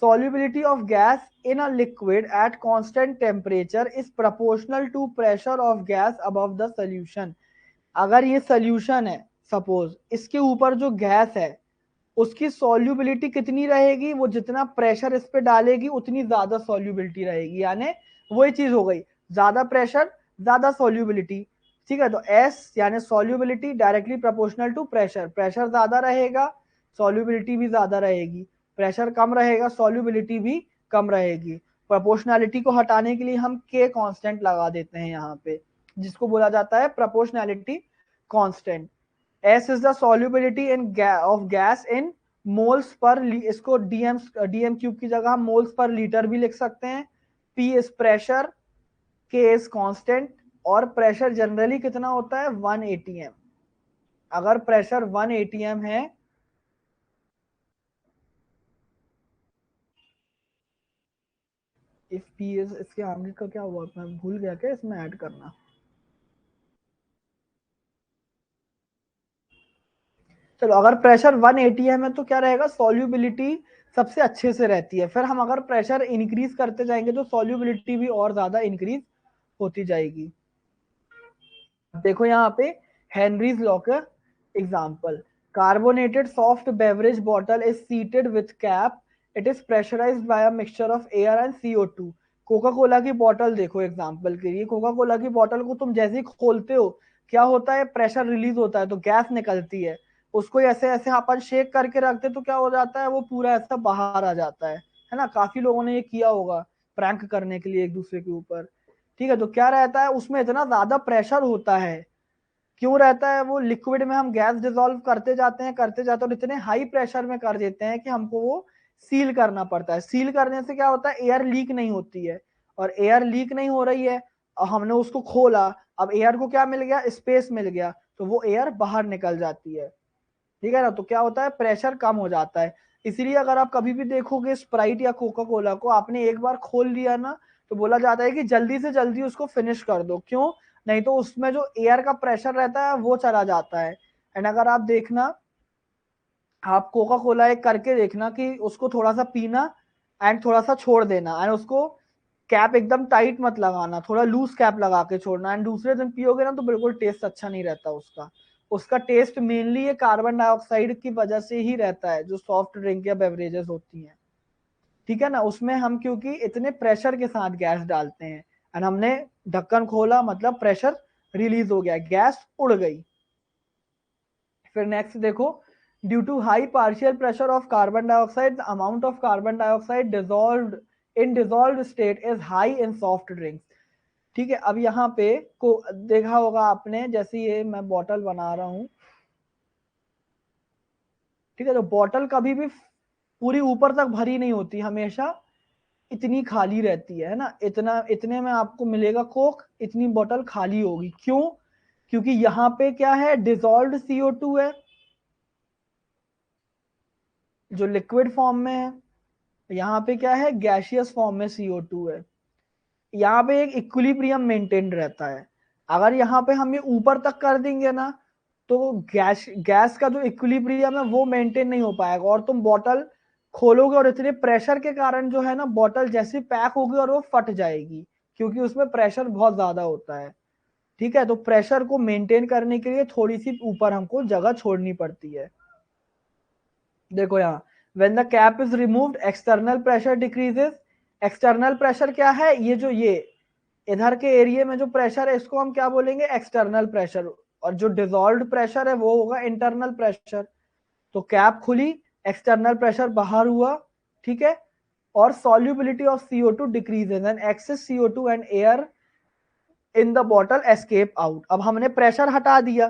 Solubility of gas in a liquid at constant temperature is proportional to pressure of gas above the solution। अगर ये solution है, सपोज इसके ऊपर जो गैस है उसकी सॉल्युबिलिटी कितनी रहेगी, वो जितना प्रेशर इस पे डालेगी उतनी ज्यादा सॉल्युबिलिटी रहेगी, यानी वही चीज हो गई, ज्यादा प्रेशर ज्यादा सॉल्युबिलिटी, ठीक है। तो एस यानी solubility directly proportional to pressure, pressure ज्यादा रहेगा सॉल्युबिलिटी भी ज्यादा रहेगी, प्रेशर कम रहेगा सॉल्युबिलिटी भी कम रहेगी। प्रोपोर्शनैलिटी को हटाने के लिए हम के कांस्टेंट लगा देते हैं यहाँ पे, जिसको बोला जाता है proportionality constant. S is the solubility in of gas in moles per, इसको डीएम क्यूब की जगह हम मोल्स पर लीटर भी लिख सकते हैं। पी इज प्रेशर, के इज कांस्टेंट, और प्रेशर जनरली कितना होता है 1 atm। अगर प्रेशर 1 atm है, इफ पी इज, इसके आगे का क्या हुआ, मैं भूल गया क्या इसमें ऐड करना। चलो, अगर प्रेशर 1 atm है तो क्या रहेगा, सॉल्युबिलिटी सबसे अच्छे से रहती है। फिर हम अगर प्रेशर इंक्रीज करते जाएंगे तो सॉल्युबिलिटी भी और ज्यादा इंक्रीज होती जाएगी। देखो यहाँ पे हेनरीज लॉ का example, carbonated soft beverage bottle is sealed with cap, it is pressurised by a mixture of air and CO2। Coca Cola की बॉटल देखो एग्जांपल के लिए, कोका कोला की बॉटल को तुम जैसे ही खोलते हो, क्या होता है, प्रेशर रिलीज होता है तो गैस निकलती है। उसको ऐसे ऐसे अपन शेक करके रखते तो क्या हो जाता है, वो पूरा ऐसा बाहर आ जाता है ना। काफी लोगों ने ये किया होगा प्रैंक करने के लिए एक दूसरे के ऊपर। ठीक है, तो क्या रहता है उसमें, इतना ज्यादा प्रेशर होता है। क्यों रहता है, वो लिक्विड में हम गैस डिजोल्व करते जाते हैं और इतने हाई प्रेशर में कर देते हैं कि हमको वो सील करना पड़ता है। सील करने से क्या होता है, एयर लीक नहीं होती है, और एयर लीक नहीं हो रही है, और हमने उसको खोला, अब एयर को क्या मिल गया, स्पेस मिल गया, तो वो एयर बाहर निकल जाती है। ठीक है ना, तो क्या होता है, प्रेशर कम हो जाता है। इसीलिए अगर आप कभी भी देखोगे स्प्राइट या कोका कोला को, आपने एक बार खोल लिया ना, तो बोला जाता है कि जल्दी से जल्दी उसको फिनिश कर दो। क्यों, नहीं तो उसमें जो एयर का प्रेशर रहता है वो चला जाता है। एंड अगर आप देखना, आप कोका कोला एक करके देखना कि उसको थोड़ा सा पीना एंड थोड़ा सा छोड़ देना, एंड उसको कैप एकदम टाइट मत लगाना, थोड़ा लूज कैप लगा के छोड़ना, एंड दूसरे दिन पियोगे ना तो बिल्कुल टेस्ट अच्छा नहीं रहता उसका। उसका टेस्ट मेनली ये कार्बन डाइऑक्साइड की वजह से ही रहता है, जो सॉफ्ट ड्रिंक या बेवरेजेस होती हैं। ठीक है ना, उसमें हम क्योंकि इतने प्रेशर के साथ गैस डालते हैं, एंड हमने ढक्कन खोला मतलब प्रेशर रिलीज हो गया, गैस उड़ गई। फिर नेक्स्ट देखो, due to high partial pressure of carbon dioxide, the amount of carbon dioxide dissolved in dissolved state is high in soft drinks. ठीक है, अब यहाँ पे को देखा होगा आपने, जैसे ये मैं बॉटल बना रहा हूँ, ठीक है, तो बॉटल कभी भी पूरी ऊपर तक भरी नहीं होती, हमेशा इतनी खाली रहती है ना, इतना इतने में आपको मिलेगा कोक, इतनी बोतल खाली होगी। क्यों, क्योंकि यहाँ पे क्या है, डिजोल्व्ड CO2 है जो लिक्विड फॉर्म में है, यहाँ पे क्या है, गैसियस फॉर्म में CO2 है। यहाँ पे एक इक्विलिब्रियम मेंटेन रहता है। अगर यहाँ पे हम ये ऊपर तक कर देंगे ना, तो गैस गैस का जो इक्विलिब्रियम है वो मेंटेन नहीं हो पाएगा, और तुम बॉटल खोलोगे और इतने प्रेशर के कारण जो है ना, बॉटल जैसे पैक होगी और वो फट जाएगी, क्योंकि उसमें प्रेशर बहुत ज्यादा होता है। ठीक है, तो प्रेशर को मेंटेन करने के लिए थोड़ी सी ऊपर हमको जगह छोड़नी पड़ती है। देखो यहाँ, when the cap is removed external pressure decreases. External pressure क्या है, ये जो ये इधर के एरिया में जो प्रेशर है इसको हम क्या बोलेंगे, एक्सटर्नल प्रेशर, और जो डिजोल्व्ड प्रेशर है वो होगा इंटरनल प्रेशर। तो कैप खुली, एक्सटर्नल प्रेशर बाहर हुआ, ठीक है, और solubility of CO2 decreases and excess CO2 and air in the bottle escape out। अब हमने प्रेशर हटा दिया,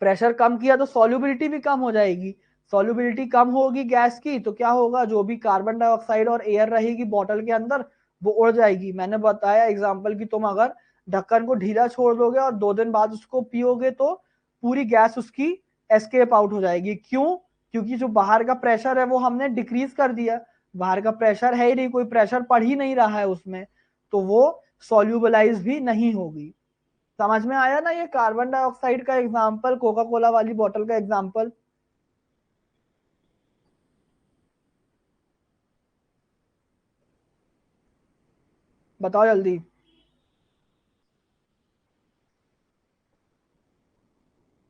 प्रेशर कम किया तो सॉल्युबिलिटी भी कम हो जाएगी। सॉल्युबिलिटी कम होगी गैस की तो क्या होगा, जो भी कार्बन डाइऑक्साइड और एयर रहेगी बॉटल के अंदर वो उड़ जाएगी। मैंने बताया एग्जांपल कि तुम अगर ढक्कन को ढीला छोड़ दोगे और 2 दिन बाद उसको पियोगे तो पूरी गैस उसकी एस्केप आउट हो जाएगी। क्यों, क्योंकि जो बाहर का प्रेशर है वो हमने डिक्रीज कर दिया, बाहर का प्रेशर है ही नहीं, कोई प्रेशर पड़ ही नहीं रहा है उसमें, तो वो सॉल्युबलाइज भी नहीं होगी। समझ में आया ना, ये कार्बन डाइऑक्साइड का एग्जांपल, कोका कोला वाली बोतल का एग्जांपल। बताओ जल्दी।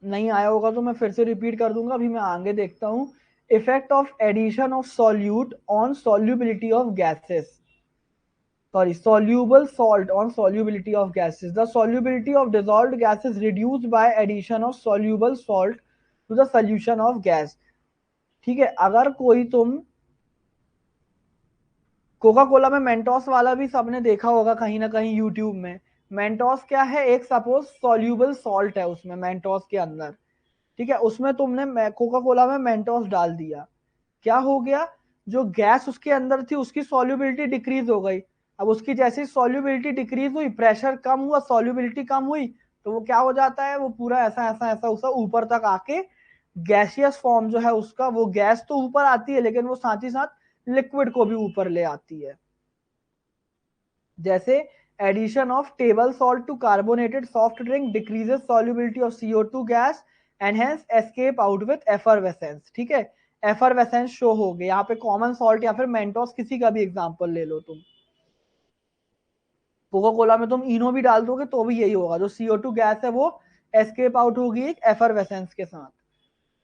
नहीं आया होगा तो मैं फिर से रिपीट कर दूंगा, अभी मैं आगे देखता हूँ। Effect of addition of solute on solubility of gases, sorry, soluble salt on solubility of gases, the solubility of dissolved gas is reduced by addition of soluble salt to the solution of gas। ठीक है, अगर कोई तुम Coca Cola में Mentos वाला भी सबने देखा होगा कहीं ना कहीं यूट्यूब में। मेंटोस क्या है, एक सपोज सॉल्यूबल सॉल्ट है उसमें मेंटोस के अंदर, ठीक है, उसमें तुमने कोका कोला में मेंटोस डाल दिया, क्या हो गया, जो गैस उसके अंदर थी उसकी सॉल्युबिलिटी डिक्रीज हो गई। अब उसकी जैसी सॉल्युबिलिटी डिक्रीज हुई, प्रेशर कम हुआ, सॉल्युबिलिटी कम हुई, तो वो क्या हो जाता है, वो पूरा ऐसा ऐसा ऐसा ऐसा ऊपर तक आके गैसियस फॉर्म जो है उसका, वो गैस तो ऊपर आती है लेकिन वो साथ ही साथ लिक्विड को भी ऊपर ले आती है। जैसे addition of table salt to carbonated soft drink decreases solubility of CO2 gas and hence escape out with effervescence, ठीक है, एफरवेसेंस शो हो गया। यहाँ पे कॉमन सॉल्ट या फिर मेंटोस किसी का भी एग्जांपल ले लो तुम, कोका कोला में तुम इनो भी डाल दोगे तो भी यही होगा, जो CO2 गैस है वो एस्केप आउट होगी एक एफरवेसेंस के साथ।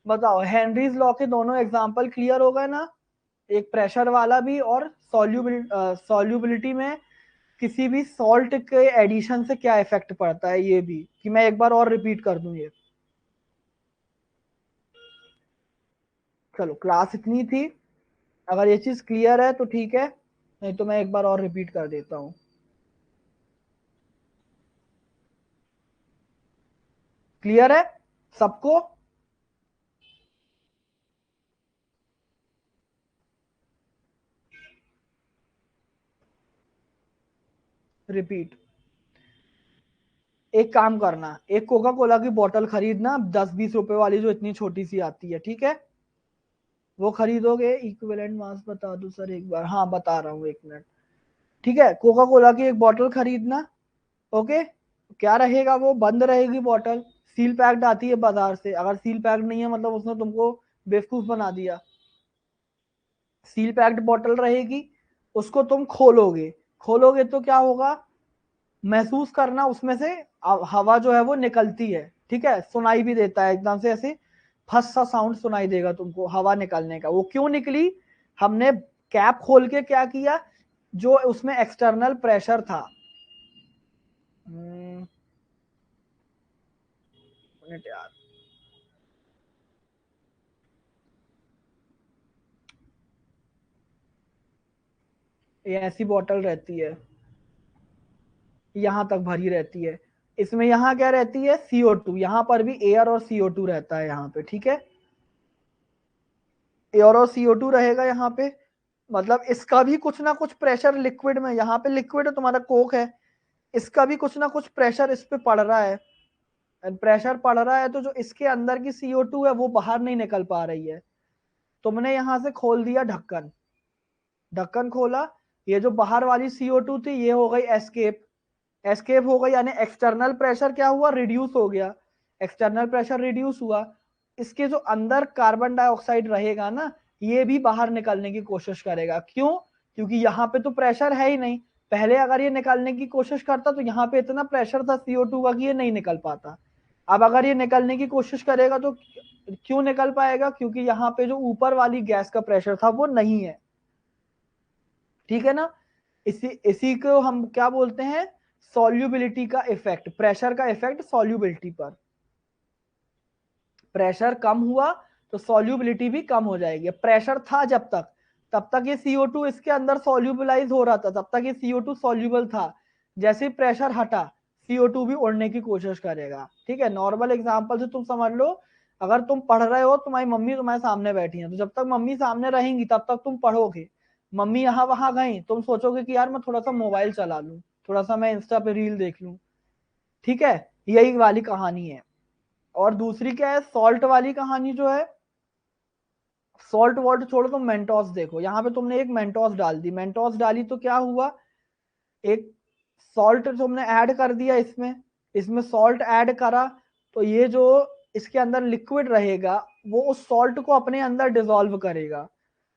बताओ हेनरीज लॉ के दोनों एग्जांपल क्लियर हो गए ना, एक प्रेशर वाला भी और सॉल्युबिलिटी में किसी भी सॉल्ट के एडिशन से क्या इफेक्ट पड़ता है, ये भी कि मैं एक बार और रिपीट कर दूं ये। चलो क्लास इतनी थी, अगर ये चीज क्लियर है तो ठीक है, नहीं तो मैं एक बार और रिपीट कर देता हूँ। क्लियर है सबको? रिपीट। एक काम करना, एक कोका कोला की बोतल खरीदना 10-20 रुपए वाली, जो इतनी छोटी सी आती है, ठीक है, वो खरीदोगे। इक्विवेलेंट मास बता दो सर एक बार, हाँ बता रहा हूँ, एक मिनट, ठीक है, कोका कोला की एक बोतल खरीदना, ओके, क्या रहेगा, वो बंद रहेगी बोतल, सील पैक्ड आती है बाजार से, अगर सील पैक्ड नहीं है मतलब उसने तुमको बेवकूफ बना दिया। सील पैक्ड बोतल रहेगी, उसको तुम खोलोगे, खोलोगे तो क्या होगा, महसूस करना उसमें से हवा जो है वो निकलती है, ठीक है, सुनाई भी देता है एकदम से ऐसे फस सा साउंड सुनाई देगा तुमको हवा निकलने का। वो क्यों निकली, हमने कैप खोल के क्या किया, जो उसमें एक्सटर्नल प्रेशर था, मिनट यार, ये ऐसी बोतल रहती है, यहां तक भरी रहती है, इसमें यहाँ क्या रहती है, CO2, यहाँ पर भी एयर और CO2 रहता है यहाँ पे, ठीक है, एयर और CO2 रहेगा यहाँ पे, मतलब इसका भी कुछ ना कुछ प्रेशर लिक्विड में, यहाँ पे लिक्विड है तुम्हारा कोक है, इसका भी कुछ ना कुछ प्रेशर इस पे पड़ रहा है, प्रेशर पड़ रहा है तो जो इसके अंदर की CO2 है वो बाहर नहीं निकल पा रही है। तुमने यहां से खोल दिया ढक्कन, ढक्कन खोला, ये जो बाहर वाली CO2 थी ये हो गई एस्केप, एस्केप हो गई, यानी एक्सटर्नल प्रेशर क्या हुआ, रिड्यूस हो गया, एक्सटर्नल प्रेशर रिड्यूस हुआ, इसके जो अंदर कार्बन डाइऑक्साइड रहेगा ना, ये भी बाहर निकलने की कोशिश करेगा, क्यों, क्योंकि यहाँ पे तो प्रेशर है ही नहीं, पहले अगर ये निकलने की कोशिश करता तो यहाँ पे इतना प्रेशर था CO2 का कि ये नहीं निकल पाता। अब अगर ये निकलने की कोशिश करेगा तो क्यों निकल पाएगा, क्योंकि यहाँ पे जो ऊपर वाली गैस का प्रेशर था वो नहीं है, ठीक है ना। इसी इसी को हम क्या बोलते हैं, सॉल्युबिलिटी का इफेक्ट, प्रेशर का इफेक्ट सॉल्युबिलिटी पर, प्रेशर कम हुआ तो सॉल्युबिलिटी भी कम हो जाएगी। प्रेशर था जब तक, तब तक ये CO2 इसके अंदर सॉल्युबलाइज हो रहा था, तब तक ये CO2 सॉल्युबल था, जैसे ही प्रेशर हटा CO2 भी उड़ने की कोशिश करेगा, ठीक है। नॉर्मल एग्जांपल से तुम समझ लो, अगर तुम पढ़ रहे हो, तुम्हारी मम्मी तुम्हारे सामने बैठी है, तो जब तक मम्मी सामने रहेंगी तब तक तुम पढ़ोगे, मम्मी यहाँ वहां गई तुम सोचोगे कि यार मैं थोड़ा सा मोबाइल चला लूं, थोड़ा सा मैं इंस्टा पे रील देख लूं, ठीक है, यही वाली कहानी है। और दूसरी क्या है, सॉल्ट वाली कहानी जो है, सॉल्ट वॉल्ट छोड़ो, तुम मेंटोस देखो, यहाँ पे तुमने एक मेंटोस डाल दी, मेंटोस डाली तो क्या हुआ, एक सॉल्ट तुमने ऐड कर दिया इसमें, इसमें सॉल्ट ऐड करा, तो ये जो इसके अंदर लिक्विड रहेगा वो उस सॉल्ट को अपने अंदर डिसॉल्व करेगा,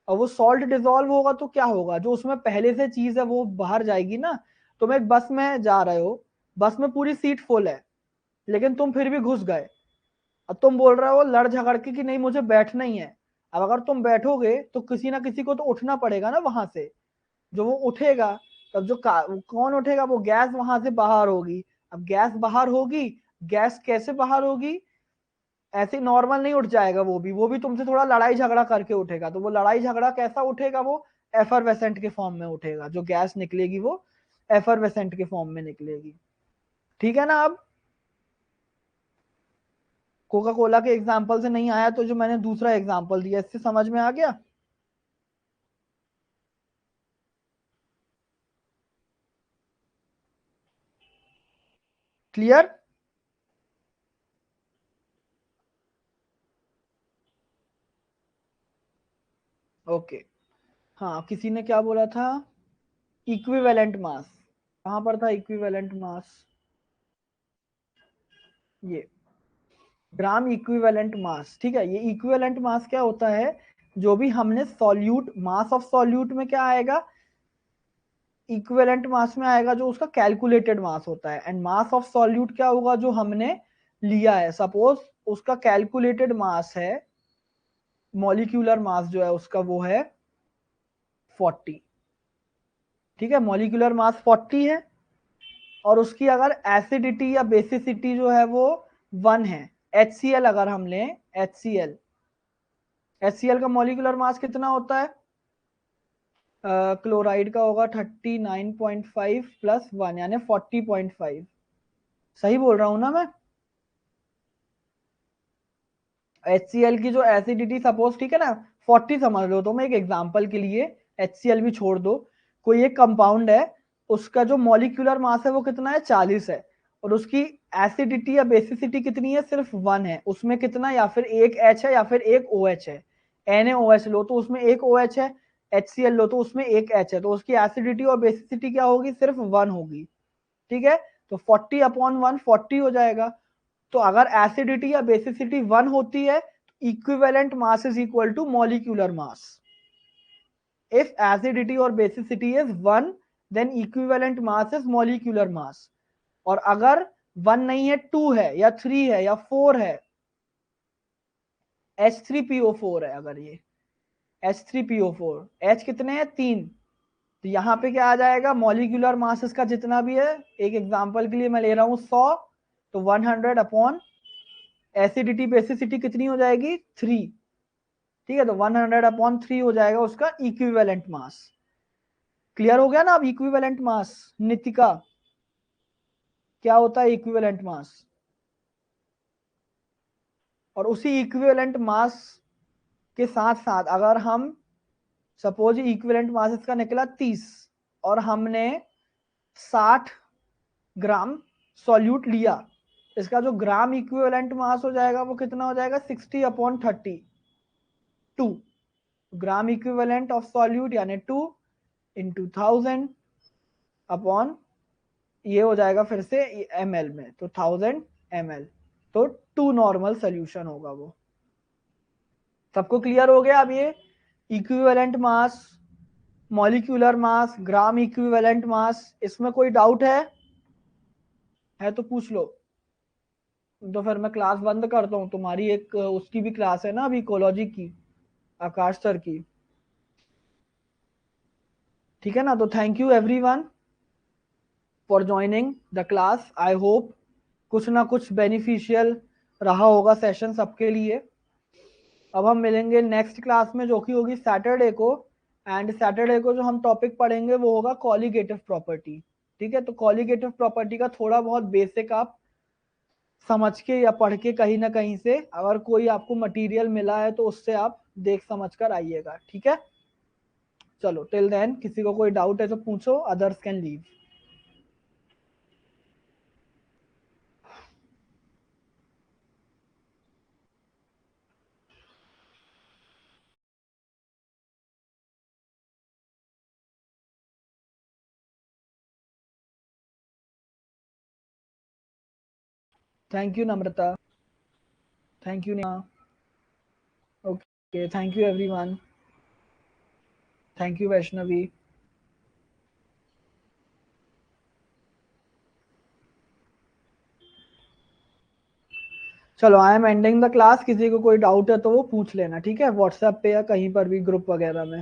और वो सॉल्ट डिसॉल्व होगा तो क्या होगा, जो उसमें पहले से चीज है वो बाहर जाएगी ना। तुम एक बस में जा रहे हो, बस में पूरी सीट फुल है, लेकिन तुम फिर भी घुस गए, अब तुम बोल रहे हो लड़ झगड़ के कि नहीं मुझे बैठना ही है। अब अगर तुम बैठोगे तो किसी ना किसी को तो उठना पड़ेगा ना वहां से, जो वो उठेगा, तब जो कौन उठेगा, वो गैस वहां से बाहर होगी। अब गैस बाहर होगी, गैस कैसे बाहर होगी, ऐसे नॉर्मल नहीं उठ जाएगा, वो भी तुमसे थोड़ा लड़ाई झगड़ा करके उठेगा, तो वो लड़ाई झगड़ा कैसा उठेगा, वो एफरवेसेंट के फॉर्म में उठेगा, जो गैस निकलेगी वो एफरवेसेंट के फॉर्म में निकलेगी। ठीक है ना। अब कोका कोला के एग्जाम्पल से नहीं आया तो जो मैंने दूसरा एग्जाम्पल दिया इससे समझ में आ गया। क्लियर। ओके। हाँ, किसी ने क्या बोला था, इक्विवेलेंट मास, कहां पर था इक्विवेलेंट मास, ये ग्राम इक्विवेलेंट मास। ठीक है, ये इक्विवेलेंट मास क्या होता है, जो भी हमने सॉल्यूट, मास ऑफ सॉल्यूट में क्या आएगा, इक्विवेलेंट मास में आएगा जो उसका कैलकुलेटेड मास होता है, एंड मास ऑफ सॉल्यूट क्या होगा, जो हमने लिया है। सपोज उसका कैलकुलेटेड मास है, मॉलिक्यूलर मास जो है उसका वो है 40। ठीक है, मॉलिक्यूलर मास 40 है, और उसकी अगर एसिडिटी या बेसिसिटी जो है वो 1 है। HCl अगर हम लें, HCl का मॉलिक्यूलर मास कितना होता है, क्लोराइड का होगा 39.5 प्लस 1 यानी 40.5। सही बोल रहा हूं ना मैं। HCl की जो एसिडिटी सपोज, ठीक है ना, 40 समझ लो, तो मैं एक एग्जांपल के लिए HCl भी छोड़ दो, कोई एक कंपाउंड है, उसका जो मॉलिक्यूलर मास है वो कितना है, 40 है, और उसकी एसिडिटी या बेसिसिटी कितनी है, सिर्फ 1 है। उसमें कितना, या फिर एक H है या फिर एक OH है। NaOH लो तो उसमें एक OH है, HCl लो तो उसमें एक H है, तो उसकी एसिडिटी और बेसिसिटी क्या होगी, सिर्फ 1 होगी। ठीक है, तो 40/1 40 हो जाएगा। तो अगर एसिडिटी या बेसिसिटी 1 होती है, equivalent mass is equal to molecular mass. If acidity और basicity is 1, then equivalent mass is molecular mass. और अगर 1 नहीं है, 2 है या 3 है या 4 है, H3PO4 है, अगर ये H3PO4, H कितने हैं, 3, तो यहाँ पे क्या आ जाएगा, मॉलिक्यूलर मास इसका जितना भी है, एक एग्जांपल के लिए मैं ले रहा हूँ 100, तो 100 अपॉन एसिडिटी बेसिसिटी कितनी हो जाएगी, 3। ठीक है, तो 100/3 हो जाएगा उसका इक्विवेलेंट मास। क्लियर हो गया ना अब इक्विवेलेंट मास। नितिका, क्या होता है इक्विवेलेंट मास। और उसी इक्विवेलेंट मास के साथ साथ अगर हम सपोज इक्विवेलेंट मास इसका निकला 30, और हमने 60 ग्राम सॉल्यूट लिया, इसका जो ग्राम इक्विवेलेंट मास हो जाएगा वो कितना हो जाएगा, 60/32। ग्राम इक्विवेलेंट ऑफ सॉल्यूट यानी 2 इंटू 1000 अपॉन, ये हो जाएगा फिर से ml में, तो 1000 ml, तो 2 नॉर्मल सोल्यूशन होगा वो। सबको क्लियर हो गया अब ये equivalent mass, molecular mass, gram equivalent mass, इसमें कोई डाउट है तो पूछ लो। तो फिर मैं क्लास बंद करता हूँ, तुम्हारी एक उसकी भी क्लास है ना अभी, इकोलॉजी की, आकाश सर की। ठीक है ना, तो thank you everyone for joining the class. I hope कुछ ना कुछ बेनिफिशियल रहा होगा सेशन सबके लिए। अब हम मिलेंगे नेक्स्ट क्लास में जो कि होगी सैटरडे को, एंड सैटरडे को जो हम टॉपिक पढ़ेंगे वो होगा कॉलीगेटिव प्रॉपर्टी। ठीक है, तो कॉलीगेटिव प्रॉपर्टी का थोड़ा बहुत बेसिक आप समझ के या पढ़ के कहीं ना कहीं से, अगर कोई आपको मटेरियल मिला है तो उससे आप देख समझ कर आइएगा। ठीक है, चलो टिल देन किसी को कोई डाउट है तो पूछो, others can leave. Thank you Namrata, thank you Neha, okay thank you everyone, thank you Vaishnavi. चलो I am ending the class, किसी को कोई डाउट है तो वो पूछ लेना, ठीक है, व्हाट्सएप पे या कहीं पर भी ग्रुप वगैरह में।